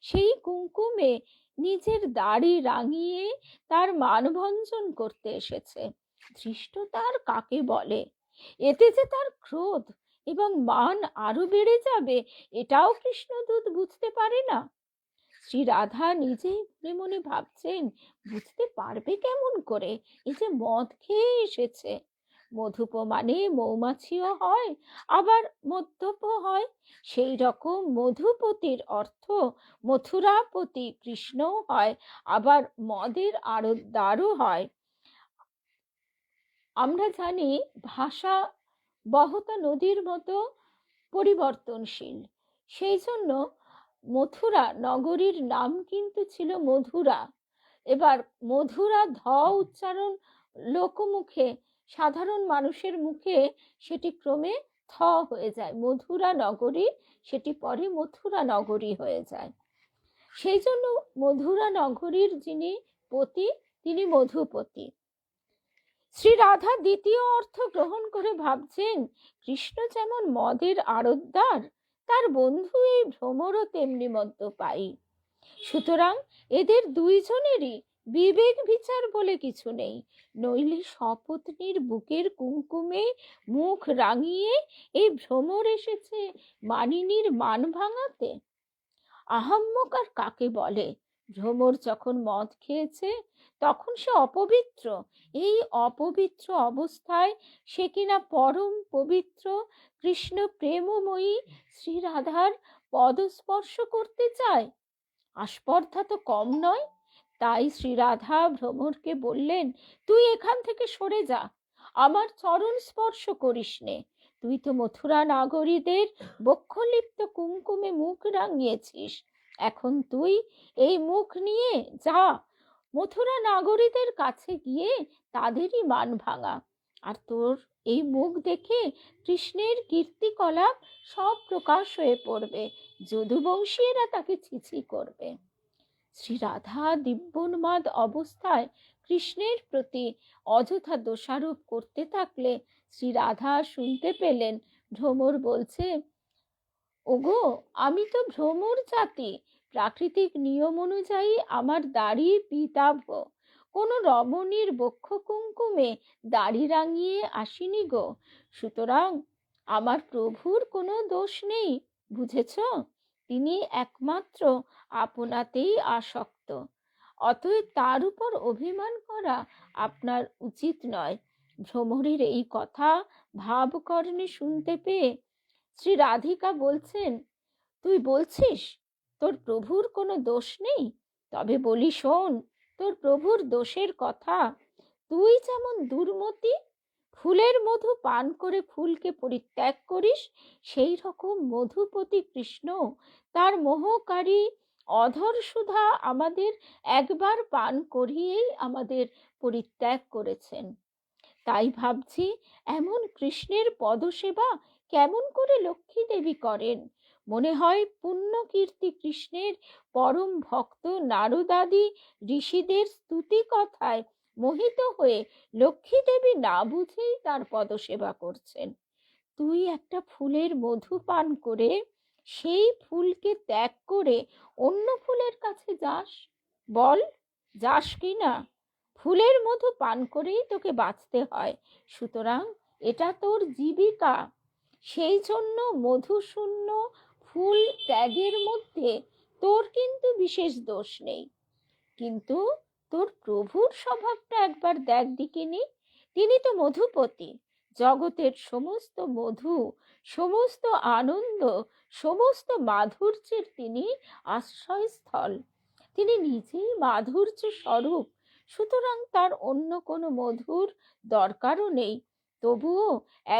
সেই কুঙ্কুমে নিজের দাড়ি রাঙিয়ে তার মানভঞ্জন করতে এসেছে। ধৃষ্টতার কাকে বলে? এতে যে তার ক্রোধ এবং মান আরো বেড়ে যাবে, এটাও কৃষ্ণদূত বুঝতে পারে না। শ্রী রাধা নিজেই মনে মনে ভাবছেন, বুঝতে পারবে কেমন করে? এই যে মদ খেয়ে এসেছে। মধুপ মানে মৌমাছিও হয়, আবার মদ্যপ হয়। সেই রকম মধুপতির অর্থ মথুরাপতি কৃষ্ণও হয়, আবার মদের আড়তদারও হয়। আমরা জানি ভাষা বহতা নদীর মতো পরিবর্তনশীল, সেই জন্য মথুরা নগরীর নাম কিন্তু ছিল মধুরা। এবার মধুরা ধ উচ্চারণ লোকমুখে, সাধারণ মানুষের মুখে সেটি ক্রমে থ হয়ে যায়, মধুরা নগরী, সেটি পরে মথুরা নগরী হয়ে যায়। সেই জন্য মধুরা নগরীর যিনি পতি, তিনি মধুপতি। শ্রী রাধা দ্বিতীয় অর্থ গ্রহণ করে ভাবছেন, কৃষ্ণ যেমন মদের আড়তদার, তার বন্ধু এই ভ্রমরও তেমনি মদ্যপায়ী। সুতরাং এদের দুইজনেরই বিবেক বিচার বলে কিছু নেই, নইলে সপত্নীর বুকের কুঙ্কুমে মুখ রাঙিয়ে এই ভ্রমর এসেছে মানিনীর মান ভাঙাতে। আহাম্মক আর কাকে বলে? ভ্রমর যখন মদ খেয়েছে তখন সে অপবিত্র। এই অপবিত্র অবস্থায় সে কিনা পরম পবিত্র কৃষ্ণ প্রেমময়ী শ্রী রাধার পদস্পর্শ করতে চায়। আস্পর্ধা তো কম নয়। তাই শ্রী রাধা ভ্রমরকে বললেন, তুই এখান থেকে সরে যা, আমার চরণ স্পর্শ করিস নে। তুই তো মথুরা নাগরীদের বক্ষলিপ্ত কুঙ্কুমে মুখ রাঙিয়েছিস, এখন তুই এই মুখ নিয়ে যা, মথুরা নাগরীদের কাছে গিয়ে তাদেরই মান ভাঙা। আর তোর এই মুখ দেখে কৃষ্ণের কীর্তিকলাপ সব প্রকাশ হয়ে পড়বে, যদুবংশীয়রা তাকে ছিছি করবে। শ্রী রাধা দিব্যোন্মাদ অবস্থায় কৃষ্ণের প্রতি অযথা দোষারোপ করতে থাকলে শ্রী রাধা শুনতে পেলেন ভ্রমর বলছে, ওগো, আমি তো ভ্রমর জাতি, প্রাকৃতিক নিয়ম অনুযায়ী আমার দাড়ি পীতাভ, কোনো রমণীর বক্ষ কুঙ্কুমে দাড়ি রাঙিয়ে আসিনি গো। সুতরাং আমার প্রভুর কোনো দোষ নেই, বুঝেছ? তিনি একমাত্র আপনাতেই আসক্ত, অতএব তার উপর অভিমান করা আপনার উচিত নয়। ভ্রমরীর এই কথা ভাবকর্ণে শুনতে পেয়ে শ্রী রাধিকা বলছেন, তুই বলছিস তোর প্রভুর কোনো দোষ নেই? তবে বলি শোন তোর প্রভুর দোষের কথা। তুই যেমন দুর্মতি, ফুলের মধু পান করে ফুলকে পরিত্যাগ করিস, সেই রকম মধুপতি কৃষ্ণ তার মোহকারী অধর সুধা আমাদের একবার পান করিয়েই আমাদের পরিত্যাগ করেছেন। তাই ভাবছি এমন কৃষ্ণের পদসেবা কেমন করে লক্ষ্মী দেবী করেন। মনে হয় পুণ্য কীর্তি কৃষ্ণের পরম ভক্ত নারদাদি ঋষিদের স্তুতি কথায় মোহিত হয়ে লক্ষ্মী দেবী না বুঝেই তার পদসেবা করছেন। তুই একটা ফুলের মধু পান করে সেই ফুলকে ত্যাগ করে অন্য ফুলের কাছে যাস? বল, যাস কি না? ফুলের মধু পান করেই তোকে বাঁচতে হয়, সুতরাং এটা তোর জীবিকা। সেই জন্য মধুশূন্য ফুল ত্যাগের মধ্যে তোর কিন্তু বিশেষ দোষ নেই। কিন্তু তোর প্রভুর স্বভাবটা একবার দেখ দিকিনি। তিনি তো মধুপতি, জগতের সমস্ত মধু, সমস্ত আনন্দ, সমস্ত মাধুর্যের তিনি আশ্রয়স্থল। তিনি নিজেই মাধুর্য স্বরূপ, সুতরাং তার অন্য কোনো মধুর দরকারও নেই। তবুও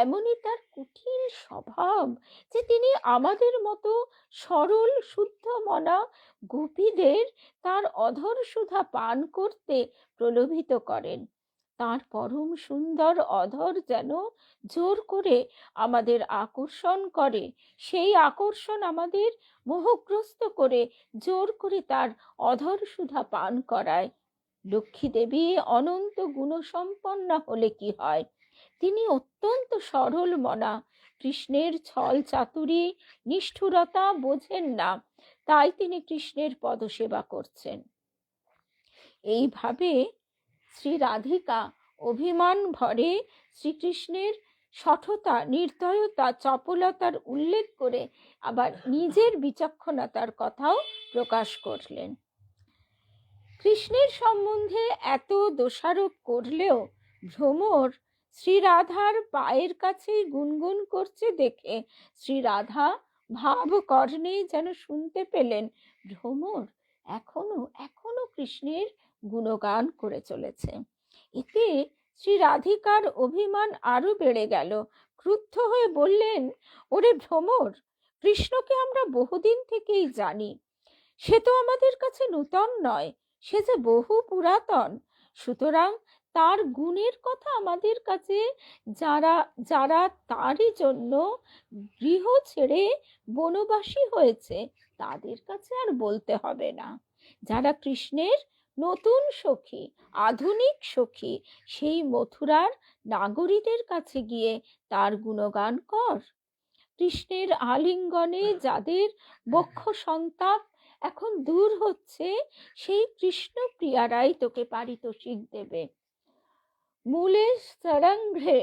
এমনই তার কুটিল স্বভাব যে তিনি আমাদের মতো সরল শুদ্ধ মনা গোপীদের তার অধর সুধা পান করতে প্রলোভিত করেন। তার পরম সুন্দর অধর যেন জোর করে আমাদের আকর্ষণ করে, সেই আকর্ষণ আমাদের মোহগ্রস্ত করে জোর করে তার অধর সুধা পান করায়। লক্ষ্মী দেবী অনন্ত গুণসম্পন্না হলে কি হয়, তিনি অত্যন্ত সরল মনা, কৃষ্ণের ছল চাতুরী নিষ্ঠুরতা বোঝেন না, তাই তিনি কৃষ্ণের পদসেবা করছেন। এইভাবে শ্রী রাধিকা অভিমান ভরে শ্রীকৃষ্ণের সঠতা, নির্দয়তা, চপলতার উল্লেখ করে আবার নিজের বিচক্ষণতার কথাও প্রকাশ করলেন। কৃষ্ণের সম্বন্ধে এত দোষারোপ করলেও ভ্রমর শ্রীরাধার পায়ের কাছে গুনগুন করছে দেখে শ্রীরাধা ভাবকর্ণে যেন শুনতে পেলেন ভ্রমর এখনো এখনো কৃষ্ণের গুণগান করে চলেছে। এতে শ্রী রাধিকার অভিমান আরো বেড়ে গেল। ক্রুদ্ধ হয়ে বললেন, ওরে ভ্রমর, কৃষ্ণকে আমরা বহুদিন থেকেই জানি, সে তো আমাদের কাছে নূতন নয়, সে যে বহু পুরাতন। সুতরাং তার গুণের কথা আমাদের কাছে যারা যারা তারই জন্য গৃহ ছেড়ে বনবাসী হয়েছে তাদের কাছে আর বলতে হবে না। যারা কৃষ্ণের নতুন সখী, আধুনিক সখী, সেই মথুরার নাগরীদের কাছে গিয়ে তার গুণগান কর। কৃষ্ণের আলিঙ্গনে যাদের বক্ষ সন্তাপ এখন দূর হচ্ছে, সেই কৃষ্ণ প্রিয়ারাই তোকে পারিতোষিক দেবে। মূলে সরঙ্ঘ্রে,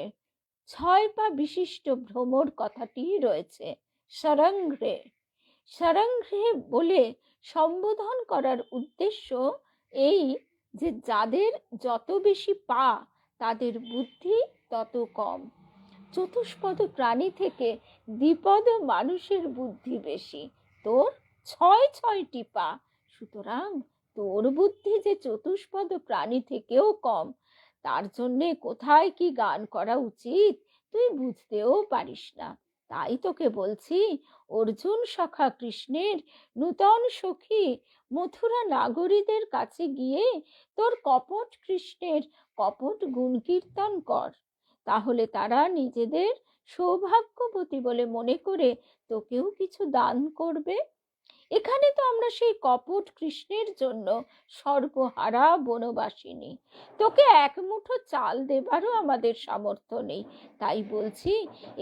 6 পা বিশিষ্ট ভ্রমর কথাটি রয়েছে। সরঙ্ঘ্রে, সরঙ্ঘ্রে বলে সম্বোধন করার উদ্দেশ্য এই যে যাদের যত বেশি পা তাদের বুদ্ধি তত কম। চতুষ্পদ প্রাণী থেকে দ্বিপদ মানুষের বুদ্ধি বেশি, তোর 6টি পা, সুতরাং তোর বুদ্ধি যে চতুষ্পদ প্রাণী থেকেও কম। তার জন্যে কোথায় কি গান করা উচিত তুই বুঝতেও পারিস না। তাই তোকে বলছি, অর্জুন সখা কৃষ্ণের নূতন সখী মথুরা নাগরীদের কাছে গিয়ে তোর কপট কৃষ্ণের কপট গুণ কীর্তন কর, তাহলে তারা নিজেদের সৌভাগ্যবতী বলে মনে করে তোকেও কিছু দান করবে। এখানে তো আমরা সেই কপট কৃষ্ণের জন্য সর্বহারা বনবাসিনী, তোকে এক মুঠো চাল দেবারও আমাদের সামর্থ্য নেই। তাই বলছি,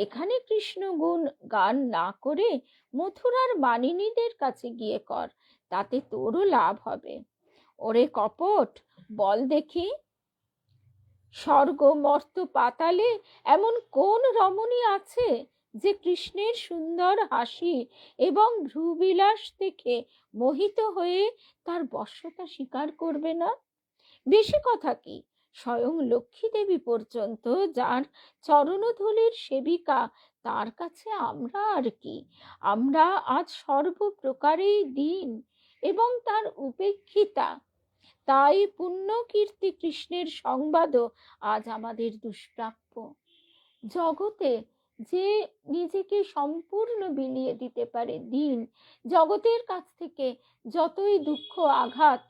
এখানে কৃষ্ণ গুণ গান না করে মথুরার মানিনীদের কাছে গিয়ে কর, তাতে তোরও লাভ হবে। ওরে কপট, বল দেখি, স্বর্গ মর্ত পাতালে এমন কোন রমণী আছে যে কৃষ্ণের সুন্দর হাসি এবং ভ্রুবিলাস দেখে মোহিত হয়ে তার বশ্যতা স্বীকার করবে না? বেশি কথা কি, স্বয়ং লক্ষ্মী দেবী পর্যন্ত, যার চরণধূলির সেবিকা, তার কাছে আমরা আর কি? আমরা আজ সর্বপ্রকারেই দীন এবং তার উপেক্ষিতা। তাই পুণ্য কীর্তি কৃষ্ণের সংবাদও আজ আমাদের দুষ্প্রাপ্য। জগতে যে নিজেকে সম্পূর্ণ বিলিয়ে দিতে পারে দীন, জগতের কাছ থেকে যতই দুঃখ আঘাত,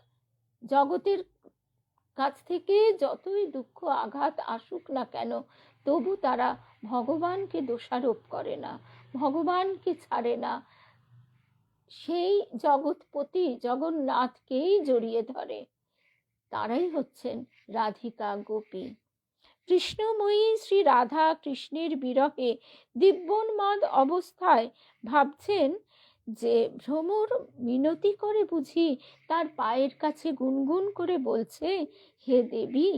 জগতের কাছ থেকে যতই দুঃখ আঘাত আসুক না কেন, তবু তারা ভগবানকে দোষারোপ করে না, ভগবানকে ছাড়ে না, সেই জগৎপতি জগন্নাথকেই জড়িয়ে ধরে। তারাই হচ্ছেন রাধিকা গোপী। কৃষ্ণময়ী শ্রী রাধা কৃষ্ণের বিরহে দিব্যোন্মাদ অবস্থায় ভাবছেন যে ভ্রমর মিনতি করে বুঝি তার পায়ের কাছে গুনগুন করে বলছে, হে দেবী,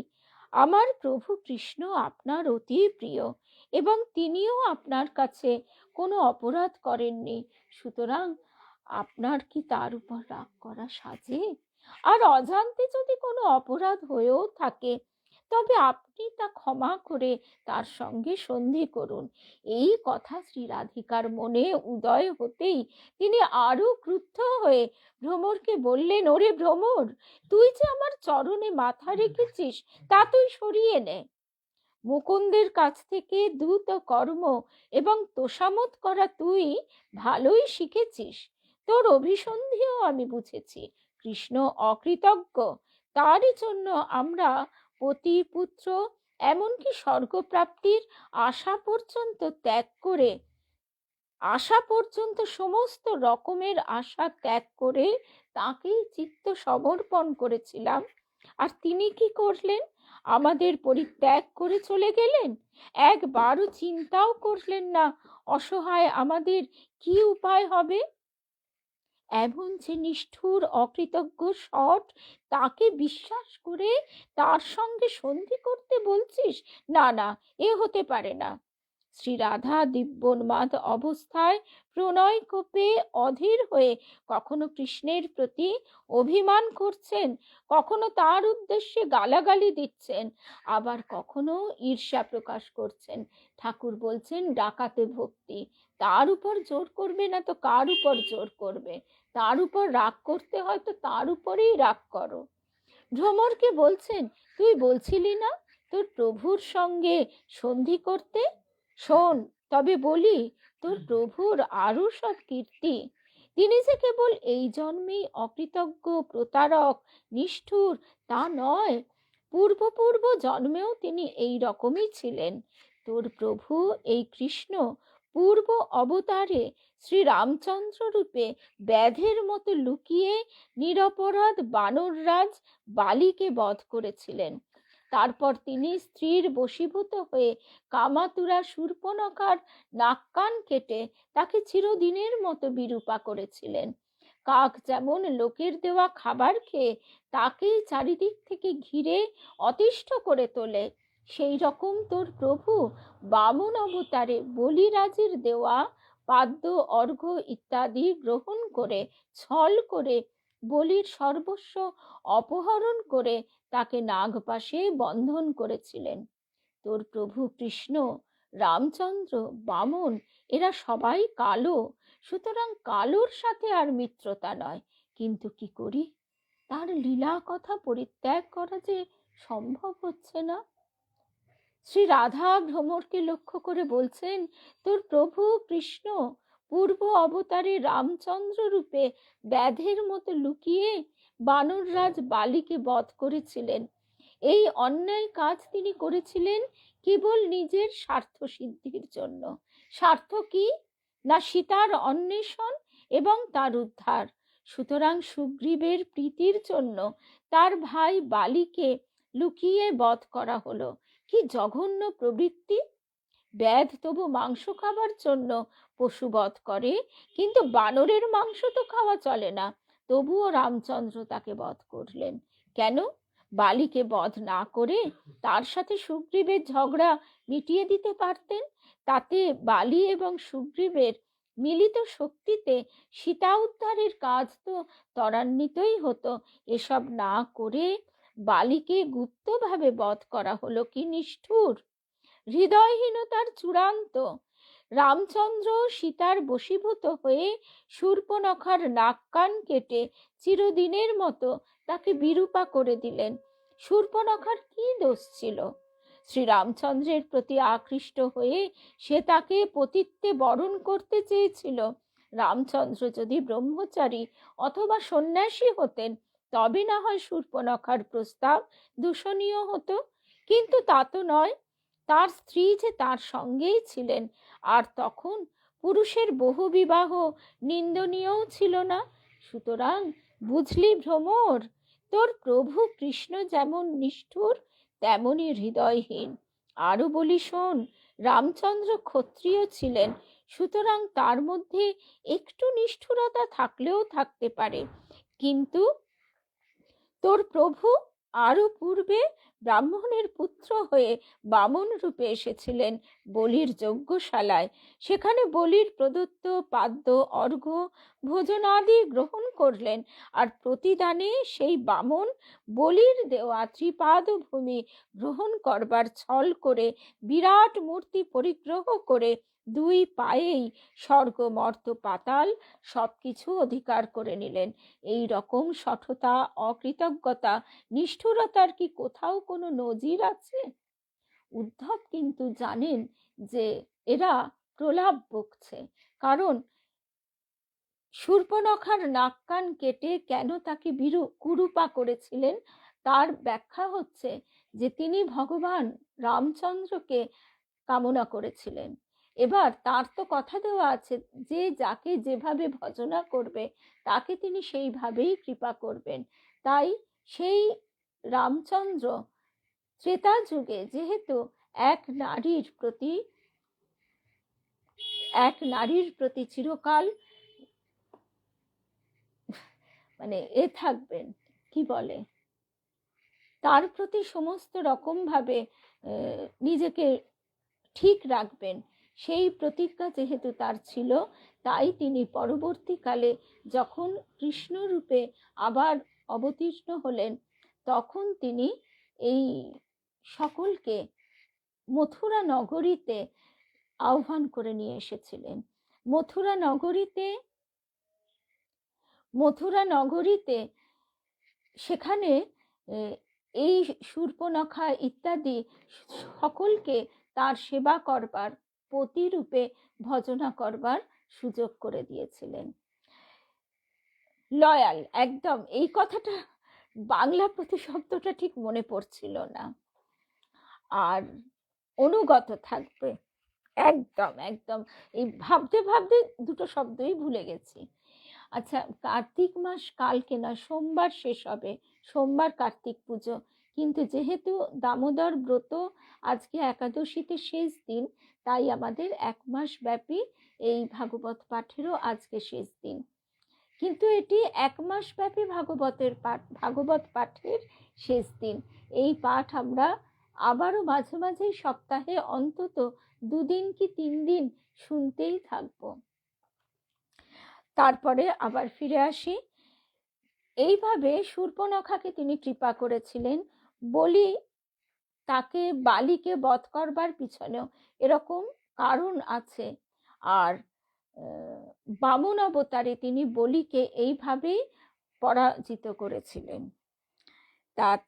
আমার প্রভু কৃষ্ণ আপনার অতি প্রিয় এবং তিনিও আপনার কাছে কোনো অপরাধ করেননি, সুতরাং আপনার কি তার উপর রাগ করা সাজে? আর অজান্তে যদি কোনো অপরাধ হয়েও থাকে, তবে আপনি তা ক্ষমা করে তার সঙ্গে সন্ধি করুন। এই কথা শ্রী রাধিকার মনে উদয় হতেই তিনি আরো ক্রুদ্ধ হয়ে ভ্রমরকে বললেন, ওরে ভ্রমর, তুই যে আমার চরণে মাথা রেখেছিস তা তুই সরিয়ে নে। মুকুন্দের কাছ থেকে দ্রুত কর্ম এবং তোষামত করা তুই ভালোই শিখেছিস। তোর অভিসন্ধিও আমি বুঝেছি। কৃষ্ণ অকৃতজ্ঞ, তারই জন্য আমরা পতি পুত্র এমনকি স্বর্গপ্রাপ্তির আশা পর্যন্ত ত্যাগ করে, সমস্ত রকমের আশা ত্যাগ করে তাকেই চিত্ত সমর্পণ করেছিলাম। আর তিনি কি করলেন? আমাদের পরিত্যাগ করে চলে গেলেন। একবারও চিন্তাও করলেন না অসহায় আমাদের কি উপায় হবে। এমন যে নিষ্ঠুর অকৃতজ্ঞ শট, তাকে বিশ্বাস করে তার সঙ্গে সন্ধি করতে বলছিস? না না, এ হতে পারে না। শ্রী রাধা দিব্যোন্মাদ অবস্থায় প্রণয় কোপে অধীর হয়ে কখনো কৃষ্ণের প্রতি অভিমান করছেন, কখনো তার উদ্দেশ্যে গালাগালি দিচ্ছেন, আবার কখনো ঈর্ষা প্রকাশ করছেন। ঠাকুর বলছেন, ডাকাতে ভক্তি, তার উপর জোর করবে না তো কার উপর জোর করবে? তার উপর রাগ করতে হয় তো তার উপরেই রাগ করো। ভ্রমরকে বলছেন, তুই বলছিলি না তোর প্রভুর সঙ্গে সন্ধি করতে? শোন তবে বলি, তোর প্রভুর আরো সব কীর্তি। তিনি যে কেবল এই জন্মেই অকৃতজ্ঞ, প্রতারক, নিষ্ঠুর তা নয়, পূর্ব জন্মেও তিনি এই রকমই ছিলেন। তোর প্রভু এই কৃষ্ণ পূর্ব অবতারে শ্রী রামচন্দ্র রূপে ব্যাধের মতো লুকিয়ে নিরপরাধ বানররাজ বালিকে বধ করেছিলেন। তারপর তিনি স্ত্রীর বশীভূত হয়ে কামাতুরা শূর্পণখার নাক কান কেটে তাকে চিরদিনের মতো বিরূপা করেছিলেন। কাক যেমন লোকের দেওয়া খাবার খেয়ে তাকেই চারিদিক থেকে ঘিরে অতিষ্ঠ করে তোলে, সেই রকম তোর প্রভু বামন অবতারে বলিরাজের দেওয়া পাদ্য, অর্ঘ্য ইত্যাদি গ্রহণ করে ছল করে বলির সর্বস্ব অপহরণ করে তাকে নাগপাশে বন্ধন করেছিলেন। তোর প্রভু কৃষ্ণ, রামচন্দ্র, বামন এরা সবাই কালো, সুতরাং কালোর সাথে আর মিত্রতা নয়। কিন্তু কি করি, তার লীলা কথা পরিত্যাগ করা যে সম্ভব হচ্ছে না। শ্রী রাধা ভ্রমরকে লক্ষ্য করে বলছেন, তোর প্রভু কৃষ্ণ পূর্ব অবতারে রামচন্দ্র রূপে ব্যাধের মতো লুকিয়ে বানররাজ বালিকে বধ করেছিলেন। এই অন্যায় কাজ তিনি করেছিলেন কেবল নিজের স্বার্থ সিদ্ধির জন্য। স্বার্থ কি না? সীতার অন্বেষণ এবং তার উদ্ধার। সুতরাং সুগ্রীবের প্রীতির জন্য তার ভাই বালিকে লুকিয়ে বধ করা হলো। কি জঘন্য প্রবৃত্তি! ব্যাধ তবু মাংস খাবার জন্য পশু বধ করে, কিন্তু বানরের মাংস তো খাওয়া চলে না, তবুও রামচন্দ্র তাকে বধ করলেন। কেন? বালিকে বধ না করে তার সাথে সুগ্রীবের ঝগড়া মিটিয়ে দিতে পারতেন। তাতে বালি এবং সুগ্রীবের মিলিত শক্তিতে সীতা উদ্ধারের কাজ তো ত্বরান্বিতই হতো। এসব না করে বালিকে গুপ্তভাবে বধ করা হলো কি নিষ্ঠুর! হৃদয়হীনতার চূড়ান্ত। রামচন্দ্র সীতার বশীভূত হয়ে শূর্পণখার নাক কান কেটে চিরদিনের মতো তাকে বিরূপা করে দিলেন। শূর্পণখার কি দোষ ছিল? শ্রীরামচন্দ্রের প্রতি আকৃষ্ট হয়ে সে তাকে পতিত্বে বরণ করতে চেয়েছিল। রামচন্দ্র যদি ব্রহ্মচারী অথবা সন্ন্যাসী হতেন তবে না হয় শূর্পণখার প্রস্তাব দূষণীয় হতো, কিন্তু তা তো নয়। তার স্ত্রী যে তার সঙ্গেই ছিলেন, আর তখন পুরুষের বহু বিবাহ নিন্দনীয়ও ছিল না। সুতরাং বুঝলি ভ্রমর, তোর প্রভু কৃষ্ণ যেমন নিষ্ঠুর তেমনই হৃদয়হীন। আরো বলি শোন, রামচন্দ্র ক্ষত্রিয় ছিলেন, সুতরাং তার মধ্যে একটু নিষ্ঠুরতা থাকলেও থাকতে পারে, কিন্তু তোর প্রভু আরো পূর্বে ব্রাহ্মণের পুত্র হয়ে বামন রূপে এসেছিলেন বলির যজ্ঞশালায়। সেখানে বলির প্রদত্ত পাদ্য, অর্ঘ্য, ভোজন আদি গ্রহণ করলেন, আর প্রতিদানে সেই বামন বলির দেওয়া ত্রিপাদ ভূমি গ্রহণ করবার ছল করে বিরাট মূর্তি পরিগ্রহ করে দুই পায়েই স্বর্গ, মর্ত, পাতাল সবকিছু অধিকার করে নিলেন। এই রকম শঠতা, অকৃতজ্ঞতা, নিষ্ঠুরতার কি কোথাও কোনো নজির আছে? উদ্ধব কিন্তু জানেন যে এরা প্রলাপ বকছে, কারণ শূর্পণখার নাক কান কেটে কেন তাকে কুরূপা করেছিলেন তার ব্যাখ্যা হচ্ছে যে তিনি ভগবান রামচন্দ্রকে কামনা করেছিলেন। এবার তার তো কথা দেওয়া আছে যে যাকে যেভাবে ভজনা করবে তাকে তিনি সেইভাবেই কৃপা করবেন। তাই সেই রামচন্দ্র ত্রেতা যুগে যেহেতু এক নারীর প্রতি চিরকাল থাকবেন, কি বলে, তার প্রতি সমস্ত রকম ভাবে নিজেকে ঠিক রাখবেন, সেই প্রতিজ্ঞা যেহেতু তার ছিল, তাই তিনি পরবর্তীকালে যখন কৃষ্ণ রূপে আবার অবতীর্ণ হলেন তখন তিনি এই সকলকে মথুরা নগরীতে আহ্বান করে নিয়ে এসেছিলেন। মথুরা নগরীতে সেখানে এই শূর্পণখা ইত্যাদি সকলকে তার সেবা করবার, পতিরূপে ভজনা করবার সুযোগ করে দিয়েছিলেন। লয়াল, একদম, এই কথাটা বাংলা প্রতিশব্দটা ঠিক মনে পড়ছিল না। আর অনুগত থাকবে, একদম একদম, এই ভাবতে ভাবতে দুটো শব্দই ভুলে গেছি। আচ্ছা, কার্তিক মাস কালকে না, সোমবার শেষ হবে, সোমবার কার্তিক পুজো, কিন্তু যেহেতু দামোদর ব্রত আজকে একাদশীতে শেষ দিন, তাই আমাদের এক মাস ব্যাপী এই ভাগবত পাঠেরও আজকে শেষ দিন। কিন্তু এটি এক মাস ব্যাপী ভাগবত পাঠের শেষ দিন। এই পাঠ আমরা আবারও মাঝে মাঝেই সপ্তাহে অন্তত 2 দিন কি 3 দিন শুনতেই থাকবো। তারপরে আবার ফিরে আসি। এইভাবে শূর্পণখাকে তিনি কৃপা করেছিলেন। বলি তাকে বালিকে বধ করবার পিছনেও এরকম কারণ আছে, আর বামন অবতারে তিনি বলিকে এইভাবেই পরাজিত করেছিলেন।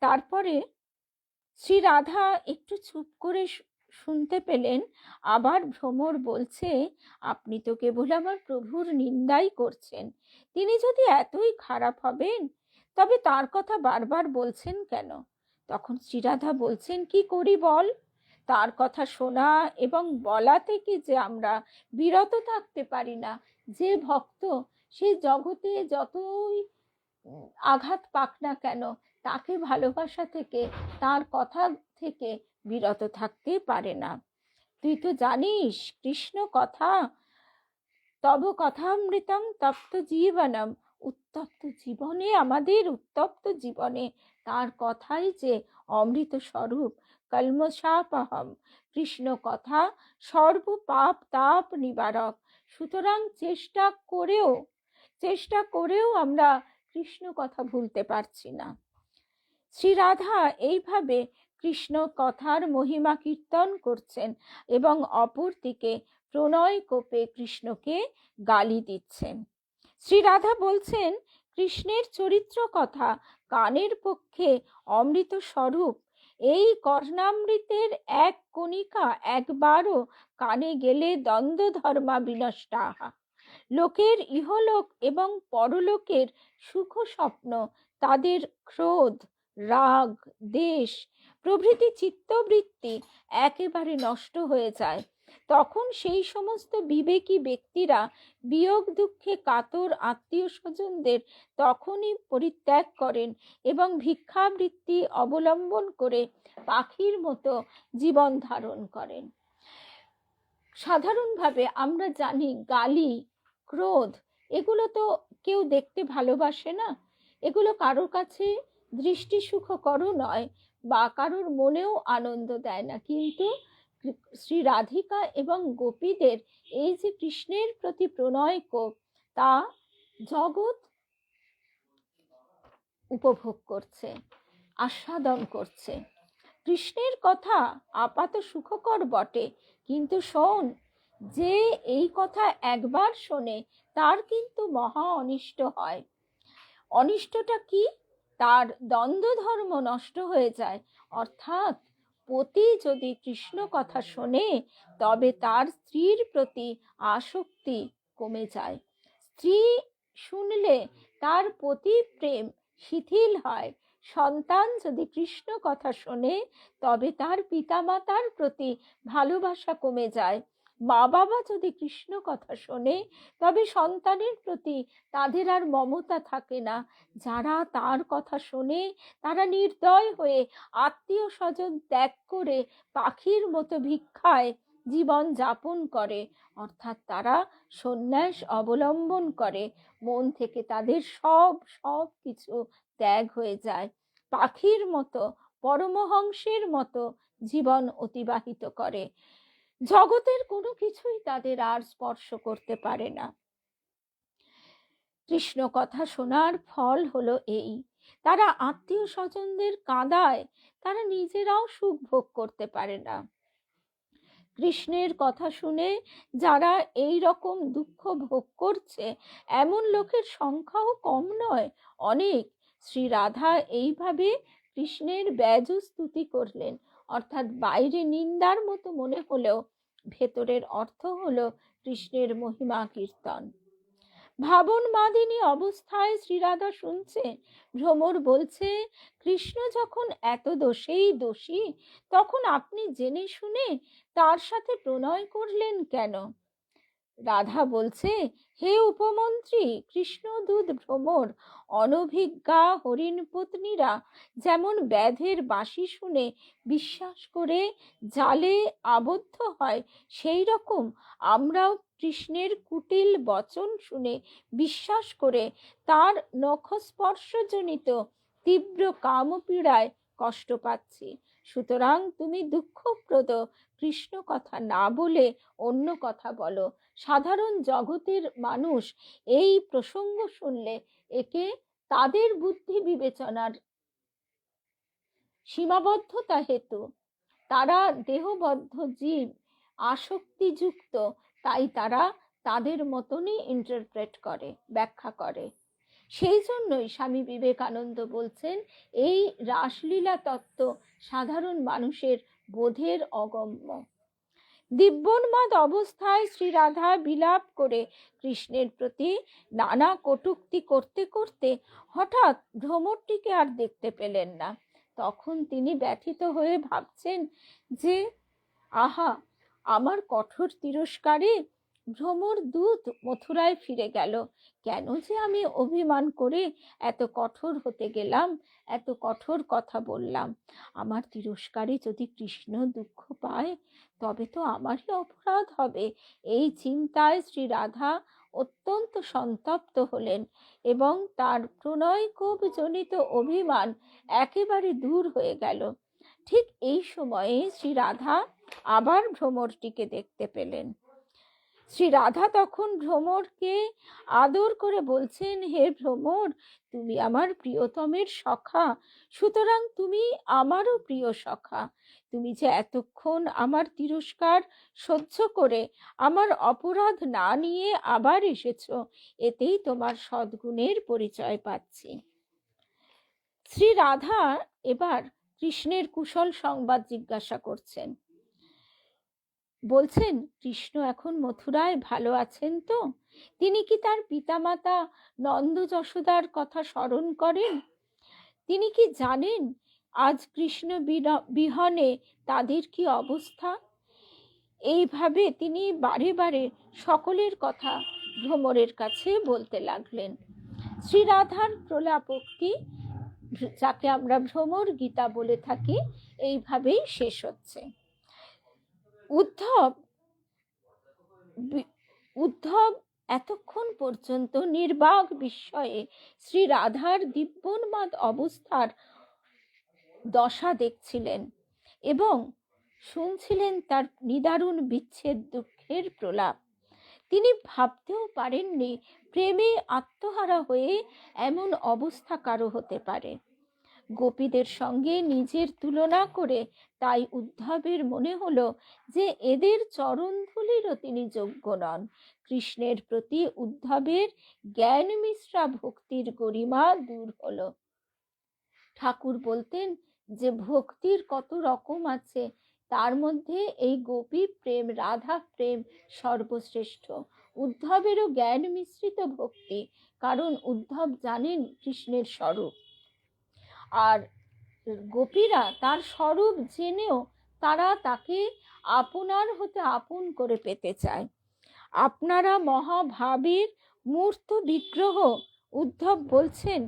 তারপরে শ্রী রাধা একটু চুপ করে শুনতে পেলেন। আবার ভ্রমর বলছে, আপনি তো কেবল আমার প্রভুর নিন্দাই করছেন। তিনি যদি এতই খারাপ হবেন তবে তার কথা বারবার বলছেন কেন? তখন শ্রীরাধা বলছেন, কি করি বল? তার কথা শোনা এবং বলা থেকে যে আমরা বিরত থাকতে পারি না। যে ভক্ত সে জগতে যতই আঘাত পাক না কেন, তাকে ভালোবাসা থেকে, তার কথা থেকে বিরত থাকতে পারে না। তুই তো জানিস কৃষ্ণ কথা, তব কথামৃতম তপ্ত জীবনম, উত্তপ্ত জীবনে, আমাদের উত্তপ্ত জীবনে তার কথাই যে অমৃত স্বরূপ। কলমশাপহম। কৃষ্ণ কথা সর্ব পাপ তাপ নিবারক। সুতরাং চেষ্টা করেও আমরা কৃষ্ণ কথা ভুলতে পারছি না। শ্রী রাধা এইভাবে কৃষ্ণ কথার মহিমা কীর্তন করছেন এবং অপরদিকে প্রণয় কোপে কৃষ্ণকে গালি দিচ্ছেন। শ্রী রাধা বলছেন, কৃষ্ণের চরিত্র কথা কানের পক্ষে অমৃত স্বরূপ। এই কর্ণামৃতের এক কণিকা একবারও কানে গেলে দ্বন্দ্ব ধর্মা বিনষ্টাহা। লোকের ইহলোক এবং পরলোকের সুখ স্বপ্ন, তাদের ক্রোধ, রাগ, দেশ প্রভৃতি চিত্তবৃত্তি একেবারে নষ্ট হয়ে যায়। তখন সেই সমস্ত বিবেকী ব্যক্তিরা বিয়োগ দুঃখে কাতর আত্মীয় স্বজনদের তখনই পরিত্যাগ করেন এবং ভিক্ষাবৃত্তি অবলম্বন করে পাখির মতো জীবন ধারণ করেন। সাধারণভাবে আমরা জানি গালি, ক্রোধ এগুলো তো কেউ দেখতে ভালোবাসে না, এগুলো কারোর কাছে দৃষ্টি সুখকরও নয় বা কারোর মনেও আনন্দ দেয় না। কিন্তু শ্রী রাধিকা এবং গোপীদের এই যে কৃষ্ণের প্রতি প্রণয় কোপ, তা জগৎ উপভোগ করছে, আস্বাদন করছে। কৃষ্ণের কথা আপাত সুখকর বটে, কিন্তু শোন, যে এই কথা একবার শোনে তার কিন্তু মহা অনিষ্ট হয়। অনিষ্টটা কি? তার দ্বন্দ্ব ধর্ম নষ্ট হয়ে যায়। অর্থাৎ পতি যদি কৃষ্ণ কথা শোনে তবে তার স্ত্রীর প্রতি আসক্তি কমে যায়। স্ত্রী শুনলে তার পতি প্রেম শিথিল হয়। সন্তান যদি কৃষ্ণ কথা শোনে তবে তার পিতামাতার প্রতি ভালোবাসা কমে যায়। মা বাবা যদি কৃষ্ণ কথা শোনে তবে সন্তানের প্রতি তাদের আর মমতা থাকে না। যারা তার কথা শোনে তারা নির্দয় হয়ে আত্মীয় স্বজন ত্যাগ করে পাখির মতো ভিক্ষায় জীবন যাপন করে। অর্থাৎ তারা সন্ন্যাস অবলম্বন করে, মন থেকে তাদের সব কিছু ত্যাগ হয়ে যায়, পাখির মতো পরমহংসের মতো জীবন অতিবাহিত করে। জগতের কোনো কিছুই তাদের আর স্পর্শ করতে পারে না। কৃষ্ণ কথা শোনার ফল হলো এই, তারা আত্মীয় স্বজনদের কাঁদায়, তারা নিজেরাও সুখ ভোগ করতে পারে না। কৃষ্ণের কথা শুনে যারা এই রকম দুঃখ ভোগ করছে এমন লোকের সংখ্যাও কম নয়, অনেক। শ্রী রাধা এইভাবে কৃষ্ণের ব্যাজ স্তুতি করলেন, অর্থাৎ বাইরে নিন্দার মতো মনে হলেও ভেতরের অর্থ হলো কৃষ্ণের মহিমা কীর্তন। ভাবন মাদিনী অবস্থায় শ্রীরাধা শুনছে, ভ্রমর বলছে, কৃষ্ণ যখন এত দোষেই দোষী তখন আপনি জেনে শুনে তার সাথে প্রণয় করলেন কেন? রাধা বলছে, হে উপমন্ত্রী, কৃষ্ণদূত ভ্রমর অনভিজ্ঞা হরিণ পত্নীরা যেমন ব্যাধের বাঁশি শুনে বিশ্বাস করে জালে আবদ্ধ হয়, সেই রকম আমরাও কৃষ্ণের কুটিল বচন শুনে বিশ্বাস করে তার নখস্পর্শজনিত তীব্র কামপীড়ায় কষ্ট পাচ্ছি। সুতরাং তুমি দুঃখপ্রদ কৃষ্ণ কথা না বলে অন্য কথা বলো। সাধারণ জগতের মানুষ এই প্রসঙ্গ শুনলে একে তাদের বুদ্ধি বিবেচনার সীমাবদ্ধতা হেতু, তারা দেহবদ্ধ জীব, আসক্তিযুক্ত, তাই তারা তাদের মতনই ইন্টারপ্রেট করে, ব্যাখ্যা করে। সেই জন্যই স্বামী বিবেকানন্দ বলছেন, এই রাসলীলা তত্ত্ব সাধারণ মানুষের বোধের অগম্য। দিব্যোন্মাদ অবস্থায় শ্রী রাধা বিলাপ করে কৃষ্ণের প্রতি নানা কটূক্তি করতে করতে হঠাৎ ভ্রমরটিকে আর দেখতে পেলেন না। তখন তিনি ব্যথিত হয়ে ভাবছেন যে, আহা, আমার কঠোর তিরস্কারে ভ্রমর দূত মথুরায় ফিরে গেল। কেন যে আমি অভিমান করে এত কঠোর হতে গেলাম, এত কঠোর কথা বললাম। আমার তিরস্কারে যদি কৃষ্ণ দুঃখ পায় তবে তো আমারই অপরাধ হবে। এই চিন্তায় শ্রী রাধা অত্যন্ত সন্তপ্ত হলেন এবং তার প্রণয় কোপ জনিত অভিমান একেবারে দূর হয়ে গেল। ঠিক এই সময়ে শ্রী রাধা আবার ভ্রমরটিকে দেখতে পেলেন। শ্রী রাধা তখন ভ্রমরকে আদর করে বলছেন, হে ভ্রমর, তুমি আমার প্রিয়তমের সখা, সুতরাং তুমি আমারও প্রিয় সখা। তুমি যে এতক্ষণ আমার তিরস্কার সহ্য করে আমার অপরাধ না নিয়ে আবার এসেছো, এতেই তোমার সদ্গুণের পরিচয় পাচ্ছি। শ্রী রাধা এবার কৃষ্ণের কুশল সংবাদ জিজ্ঞাসা করছেন। বলছেন, কৃষ্ণ এখন মথুরায় ভালো আছেন তো? তিনি কি তার পিতামাতা নন্দ যশোদার কথা স্মরণ করেন? তিনি কি জানেন আজ কৃষ্ণ বিহনে তাদের কি অবস্থা? এইভাবে তিনি বারে বারে সকলের কথা ভ্রমরের কাছে বলতে লাগলেন। শ্রীরাধার প্রলাপোক্তি, যাকে আমরা ভ্রমর গীতা বলে থাকি, এইভাবেই শেষ হচ্ছে। উদ্ধব এতক্ষণ পর্যন্ত নির্বাক বিস্ময়ে শ্রী রাধার দিব্যোন্মাদ অবস্থার দশা দেখছিলেন এবং শুনছিলেন তার নিদারুণ বিচ্ছেদ দুঃখের প্রলাপ। তিনি ভাবতেও পারেননি প্রেমে আত্মহারা হয়ে এমন অবস্থা কারো হতে পারে। গোপীদের সঙ্গে নিজের তুলনা করে তাই উদ্ধবের মনে হলো যে এদের চরণধূলিরও তিনি যোগ্য নন। কৃষ্ণের প্রতি উদ্ধবের জ্ঞান মিশ্রা ভক্তির গরিমা দূর হলো। ঠাকুর বলতেন যে ভক্তির কত রকম আছে, তার মধ্যে এই গোপী প্রেম, রাধা প্রেম সর্বশ্রেষ্ঠ। উদ্ধবেরও জ্ঞান মিশ্রিত ভক্তি, কারণ উদ্ধব জানেন কৃষ্ণের স্বরূপ, আর গোপীরা তার স্বরূপ জেনেও তারা তাকে আপনার হতে আপন করে পেতে চায়। আপনারা মহাভাবের মূর্ত বিগ্রহ। উদ্ধব বলছেন,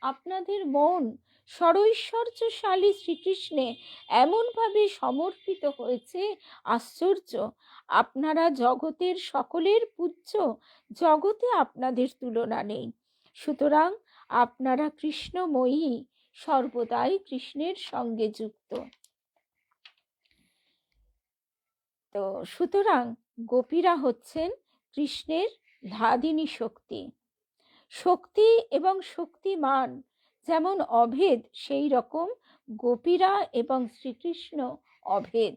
আপনাদের মন সরৈশ্বর্যশালী শ্রীকৃষ্ণে এমনভাবে সমর্পিত হয়েছে, আশ্চর্য। আপনারা জগতের সকলের পূজ্য, জগতে আপনাদের তুলনা নেই। সুতরাং আপনারা কৃষ্ণময়ী, সর্বদাই কৃষ্ণের সঙ্গে যুক্ত। তো সুতরাং গোপীরা হচ্ছেন কৃষ্ণের ধাদিনী শক্তি। শক্তি এবং শক্তিমান যেমন অভেদ, সেই রকম গোপীরা এবং শ্রীকৃষ্ণ অভেদ।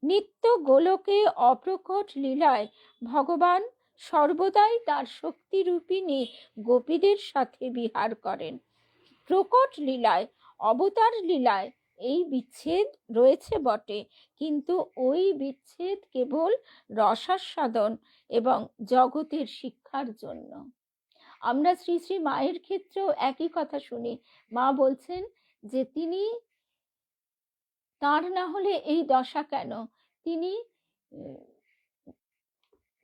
নিত্য গোলকে অপ্রকট লীলায় ভগবান সর্বদাই তার শক্তিরূপিণী গোপীদের সাথে বিহার করেন। প্রকট লীলায়, অবতার লীলায় এই বিচ্ছেদ রয়েছে বটে, কিন্তু ওই বিচ্ছেদ কেবল রসাস্বাদন এবং জগতের শিক্ষার জন্য। আমরা শ্রী শ্রী মায়ের ক্ষেত্রেও একই কথা শুনি। মা বলছেন যে তিনি, তার না হলে এই দশা কেন? তিনি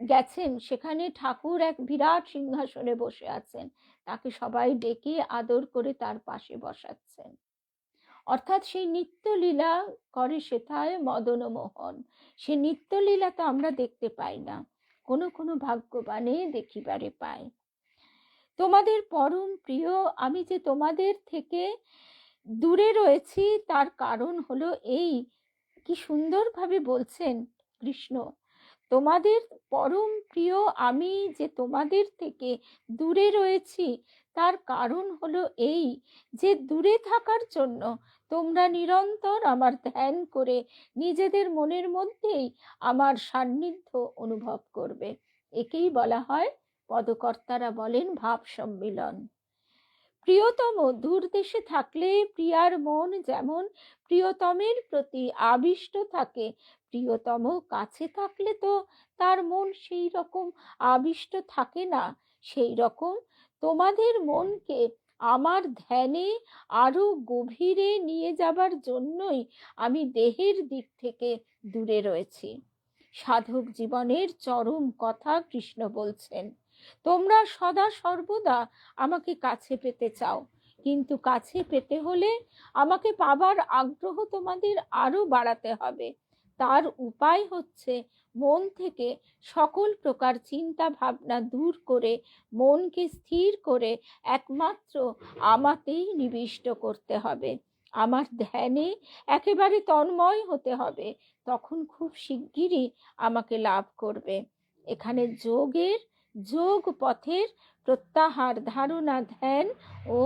গেছেন, সেখানে ঠাকুর এক বিরাট সিংহাসনে বসে আছেন, তাকে সবাই ডেকে আদর করে তার পাশে বসাচ্ছেন। অর্থাৎ সেই নিত্যলীলা করে সেথায় মদন মোহন। সে নিত্যলীলা তো আমরা দেখতে পাই না, কোনো কোনো ভাগ্যবানে দেখিবারে পায়। তোমাদের পরম প্রিয়, আমি যে তোমাদের থেকে দূরে রয়েছি তার কারণ হলো এই। কি সুন্দরভাবে বলছেন কৃষ্ণ, তোমাদের পরম প্রিয় আমি যে তোমাদের থেকে দূরে রয়েছি তার কারণ হলো এই যে দূরে থাকার জন্য তোমরা নিরন্তর আমার ধ্যান করে নিজেদের মনের মধ্যেই আমার সান্নিধ্য অনুভব করবে। একেই বলা হয়, পদকর্তারা বলেন ভাব সম্মিলন। প্রিয়তম দূর দেশে থাকলে প্রিয়ার মন যেমন প্রিয়তমের প্রতি আবিষ্ট থাকে, প্রিয়তম কাছে থাকলে তো তার মন সেই রকম আবিষ্ট থাকে না। সেই রকম তোমাদের মনকে আমার ধ্যানে আরো গভীরে নিয়ে যাবার জন্যই আমি দেহের দিক থেকে দূরে রয়েছি। সাধক জীবনের চরম কথা কৃষ্ণ বলছেন। তোমরা সদা সর্বদা আমাকে কাছে পেতে চাও, কিন্তু কাছে পেতে হলে আমাকে পাবার আগ্রহ তোমাদের আরো বাড়াতে হবে। তার উপায় হচ্ছে মন থেকে সকল প্রকার চিন্তা ভাবনা দূর করে মনকে স্থির করে একমাত্র আমাতেই নিবিষ্ট করতে হবে। আমার ধ্যানে একেবারে তন্ময় হতে হবে, তখন খুব শিগগিরই আমাকে লাভ করবে। এখানে যোগ পথের প্রত্যাহার, ধারণা, ধ্যান ও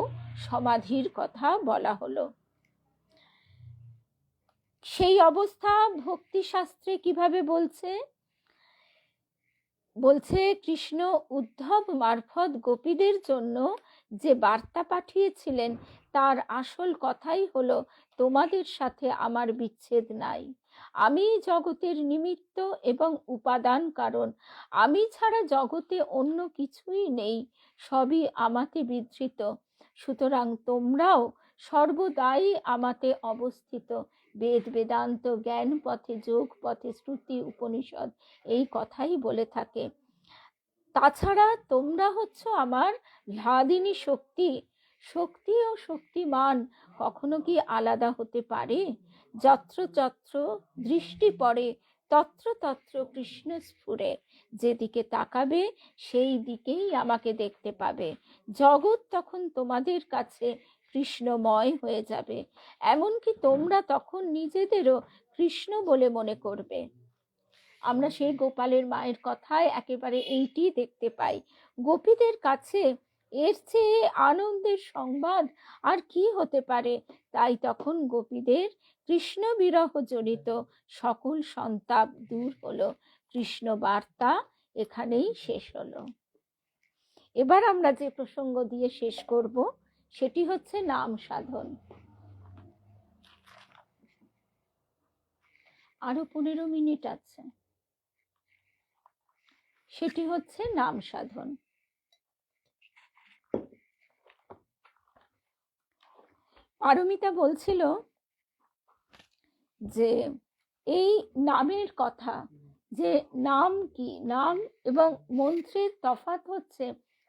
সমাধির কথা বলা হলো। সেই অবস্থা ভক্তিশাস্ত্রে কিভাবে বলছে? কৃষ্ণ উদ্ধব মারফত গোপীদের জন্য যে বার্তা পাঠিয়েছিলেন তার আসল কথাই হলো, তোমাদের সাথে আমার বিচ্ছেদ নাই। আমি জগতের নিমিত্ত এবং উপাদান কারণ। আমি ছাড়া জগতে অন্য কিছুই নেই, সবই আমাতে বিধৃত। সুতরাং তোমরাও সর্বদাই আমাতে অবস্থিত। বেদ, বেদান্ত, জ্ঞান পথে, যোগ পথে, শ্রুতি, উপনিষদ এই কথাই বলে থাকে। তাছাড়া তোমরা হচ্ছ আমার হ্লাদিনী শক্তি। শক্তি ও শক্তিমান কখনো কি আলাদা হতে পারে? যত্র যত্র দৃষ্টি পড়ে তত্র তত্র কৃষ্ণ স্ফুরে। যেদিকে তাকাবে সেই দিকেই আমাকে দেখতে পাবে। জগৎ তখন তোমাদের কাছে কৃষ্ণময় হয়ে যাবে। এমনকি তোমরা তখন নিজেদেরও কৃষ্ণ বলে মনে করবে। আমরা সেই গোপালের মায়ের কথায় একেবারে এইটি দেখতে পাই। গোপীদের কাছে এর চেয়ে আনন্দের সংবাদ আর কি হতে পারে? তাই তখন গোপীদের কৃষ্ণ বিরহ জনিত সকল সন্তাপ দূর হলো। কৃষ্ণ বার্তা এখানেই শেষ হলো। এবার আমরা যে প্রসঙ্গ দিয়ে শেষ করব সেটি হচ্ছে নাম সাধন। আরো 15 মিনিট আছে। সেটি হচ্ছে নাম সাধন। পারমিতা বলছিল যে এই নামের কথা, যে নাম কি, নাম এবং মন্ত্রের তফাৎ হচ্ছে,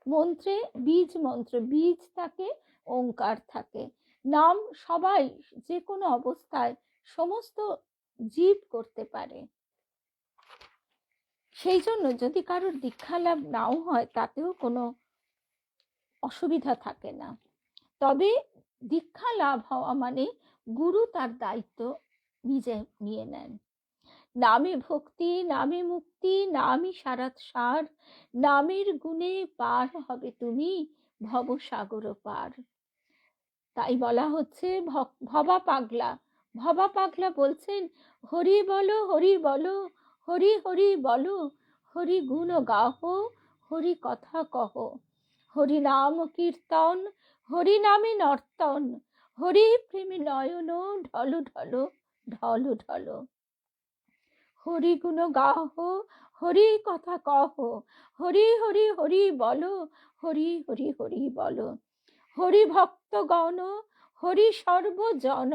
মন্ত্রে বীজ মন্ত্র, বীজ থাকে, ওঙ্কার থাকে। নাম সবাই যে কোনো অবস্থায় সমস্ত জীব করতে পারে। সেই জন্য যদি কারোর দীক্ষা লাভ নাও হয় তাতেও কোনো অসুবিধা থাকে না। তবে দীক্ষা লাভ হওয়া মানে গুরু তার দায়িত্ব নিজে নিয়ে নেন। নামে ভক্তি, নামে মুক্তি, নামই সারাত সার। নামের গুণে পার হবে তুমি ভবসাগর পার। তাই বলা হচ্ছে ভবা পাগলা। ভবা পাগলা বলছেন, হরি বলো, হরি বলো, হরি হরি বলো, হরি গুণ গাহ, হরি কথা কহ, হরি নাম কীর্তন, হরি নামে নর্তন, হরি প্রেমে নয়ন ঢল ঢল ঢল ঢল। হরি গুণ গাহ, হরি কথা কহ, হরি হরি হরি বলো, হরি হরি হরি বলো। হরি ভক্তগণ, হরি সর্বজন,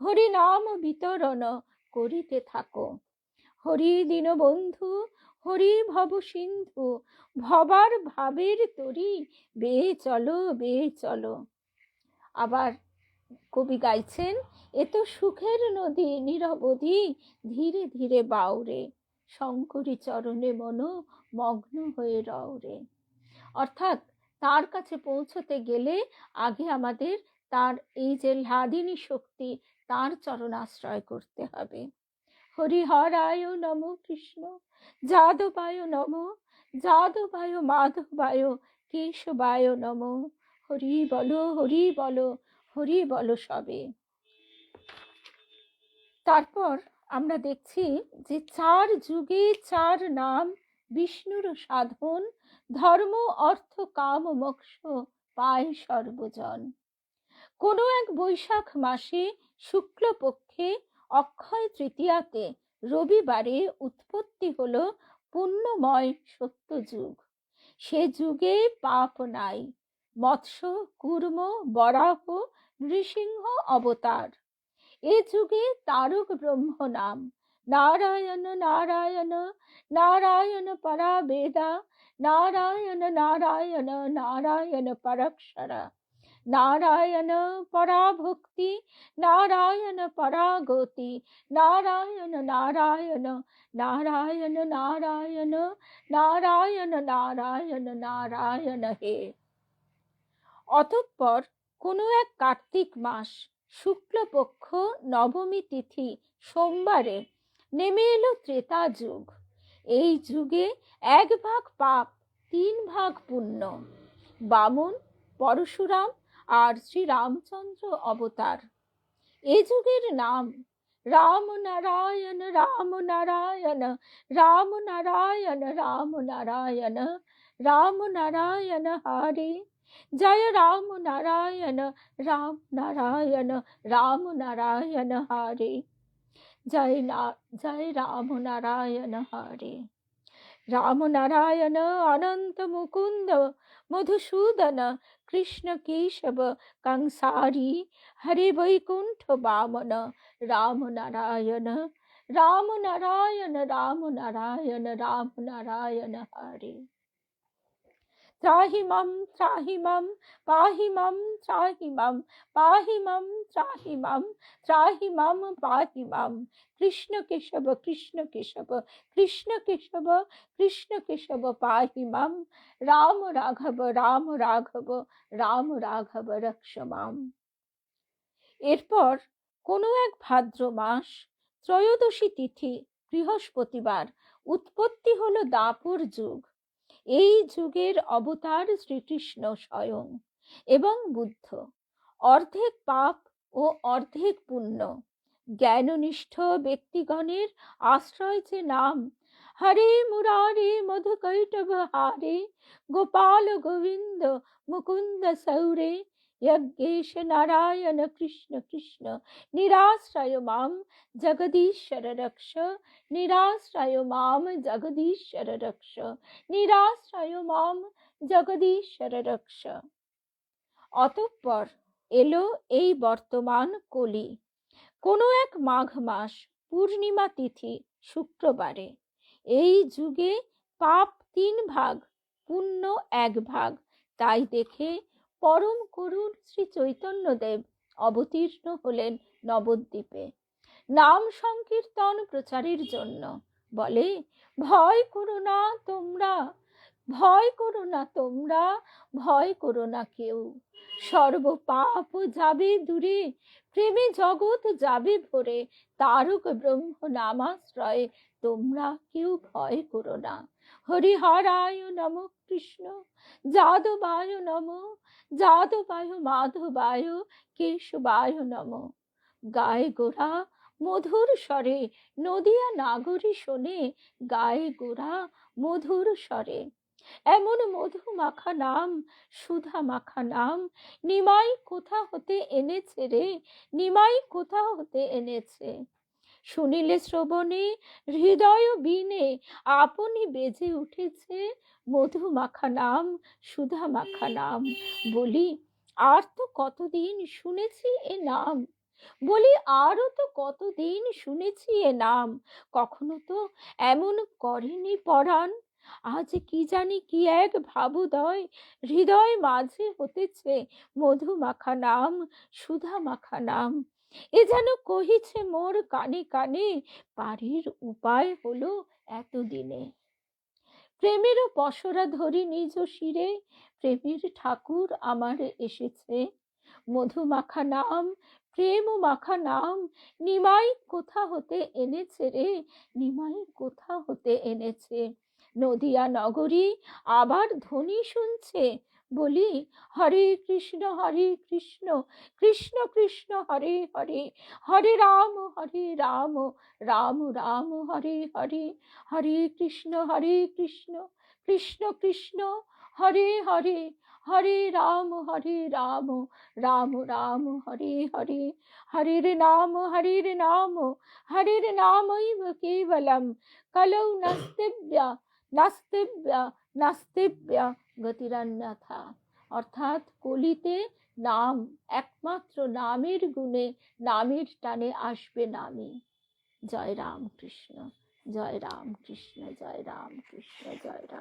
হরি নাম বিতরণ করিতে থাকো। হরি দীনবন্ধু, হরি ভব সিন্ধু, ভবার ভাবের তরি বেয়ে চলো, বেয়ে চলো। আবার কবি গাইছেন, এ তো সুখের নদী নিরবধি, ধীরে ধীরে বাউরে, শঙ্করী চরণে মন মগ্ন হয়ে রওরে। অর্থাৎ তার কাছে পৌঁছতে গেলে আগে আমাদের তার এই যে হ্লাদিনী শক্তি, তার চরণ আশ্রয় করতে হবে। হরিহরায় নম কৃষ্ণ, যাদবায় নম, যাদবায় মাধবায়, কেশবায় নম। হরি বলো, হরি বলো, হরি বলো সবে। তারপর আমরা দেখছি যে 4 যুগে 4 নাম, বিষ্ণুর সাধন, ধর্ম অর্থ কাম মোক্ষ পায় সর্বজন। কোনো এক বৈশাখ মাসে শুক্লপক্ষে অক্ষয় তৃতীয়াতে রবিবারে উৎপত্তি হলো পুণ্যময় সত্য যুগ। সে যুগে পাপ নাই। মৎস্য, কুর্ম, বরাহ, নৃসিংহ অবতার। এ যুগে তারক ব্রহ্ম নাম। নারায়ণ নারায়ণ নারায়ণ পরা বেদা, নারায়ণ নারায়ণ নারায়ণ পরাক্ষরা, নারায়ণ পরা ভক্তি, নারায়ণ পরা গতি, নারায়ণ নারায়ণ নারায়ণ নারায়ণ নারায়ণ নারায়ণ নারায়ণ হে। অতঃপর কোনো এক কার্তিক মাস শুক্লপক্ষ নবমী তিথি সোমবারে নেমে এলো ত্রেতা যুগ। এই যুগে 1 ভাগ পাপ, 3 ভাগ পুণ্য। বামন, পরশুরাম আর শ্রী রামচন্দ্র অবতার। এ যুগের নাম রাম নারায়ণ, রাম নারায়ণ, রাম নারায়ণ, রাম নারায়ণ, রাম নারায়ণ হরে। জয় রাম নারায়ণ, রাম নারায়ণ, রাম নারায়ণ হরে। জয় রাম নারায়ণ হরে। রাম নারায়ণ অনন্ত মুকুন্দ মধুসূদন কৃষ্ণ কেশব কংসারি হরে বৈকুণ্ঠ বামন। রাম নারায়ণ, রাম নারায়ণ, রাম নারায়ণ, রাম নারায়ণ হরে। ত্রাহি মাম, ত্রাহি মাম, পাহি মাম, ত্রাহি মাম, পাহি মাম, ত্রাহি মাম, ত্রাহি মাম, পাহি মাম। কৃষ্ণ কেশব, কৃষ্ণ কেশব, কৃষ্ণ কেশব, কৃষ্ণ কেশব পাহি মাম। রাম রাঘব, রাম রাঘব, রাম রাঘব রক্ষ মাম। এরপর কোনো এক ভাদ্র মাস ত্রয়োদশী তিথি বৃহস্পতিবার উৎপত্তি হলো দ্বাপর যুগ। এই যুগের অবতার শ্রীকৃষ্ণ স্বয়ং এবং বুদ্ধ। অর্ধেক পাপ ও অর্ধেক পুণ্য। জ্ঞাননিষ্ঠ ব্যক্তিগণের আশ্রয় যে নাম হরে মুরারে মধুকৈটভ হারে, গোপাল গোবিন্দ মুকুন্দ সৌরে, যজ্ঞেশ নারায়ণ কৃষ্ণ কৃষ্ণ, নিরাশ্রয় মাম জগদীশ্বর রক্ষ, নিরাশ্রয় মাম জগদীশ্বর রক্ষ, নিরাশ্রয় মাম জগদীশ্বর রক্ষ। অতঃপর এলো এই বর্তমান কলি। কোনো এক মাঘ মাস পূর্ণিমা তিথি শুক্রবারে। এই যুগে পাপ 3 ভাগ, পুণ্য 1 ভাগ। তাই দেখে পরম করুণ শ্রী চৈতন্যদেব অবতীর্ণ হলেন নবদ্বীপে নাম সংকীর্তন প্রচারের জন্য। বলে, ভয় করো না তোমরা, ভয় করো না তোমরা, ভয় করো না কেউ। সর্ব পাপ যাবে দূরে, প্রেমে জগৎ যাবে ভরে। তারক ব্রহ্ম নামাশ্রয়ে তোমরা কেউ ভয় করো না। হরিহরায় নম কৃষ্ণ, যাদবায় নম, যাদবায় মাধবায়, কেশবায় নম। গায়ে গোড়া মধুর স্বরে, নদিয়া নাগরী শোনে, গায়ে গোড়া মধুর স্বরে। এমন মধু মাখা নাম, সুধা মাখা নাম, নিমাই কোথা হতে এনেছে রে, নিমাই কোথা হতে এনেছে। শুনিলে শ্রবণে হৃদয় বীণে আপনি বেজে উঠেছে, মধু মাখা নাম, সুধা মাখা নাম। বলি, আর তো কতদিন শুনেছি এ নাম, বলি আরো তো কতদিন শুনেছি এ নাম, কখনো তো এমন করেনি পরাণ। আজ কি জানি কি এক ভাবোদয় হৃদয় মাঝে হতেছে, মধু মাখা নাম, সুধা মাখা নাম। এ যেন কহিছে মোর কানে কানে, পারির উপায় হলো এতদিনে। প্রেমেরও পসরা ধরি নিজ শিরে, প্রেমের ঠাকুর আমার এসেছে। মধু মাখা নাম, প্রেম মাখা নাম, নিমাই কোথা হতে এনেছে রে, নিমাই কোথা হতে এনেছে। নদিয়া নগরী আবার ধ্বনি শুনছে। বলি, হরে কৃষ্ণ, কৃষ্ণ কৃষ্ণ হরে হরে, হরে রাম, রাম রাম হরে হরে, হরে কৃষ্ণ, কৃষ্ণ কৃষ্ণ হরে হরে, হরে রাম, রাম রাম হরে হরে। হরের নাম, হরের নামৈব কেবলম, কলৌ নাস্তিব্যা, নাস্তিব্যা, নাস্তিব্যা গতিরন্যথা। অর্থাৎ কলিতে নাম, একমাত্র নামের গুণে, নামের টানে আসবে নামই। জয় রাম কৃষ্ণ, জয় রাম কৃষ্ণ, জয় রাম কৃষ্ণ, জয় রাম।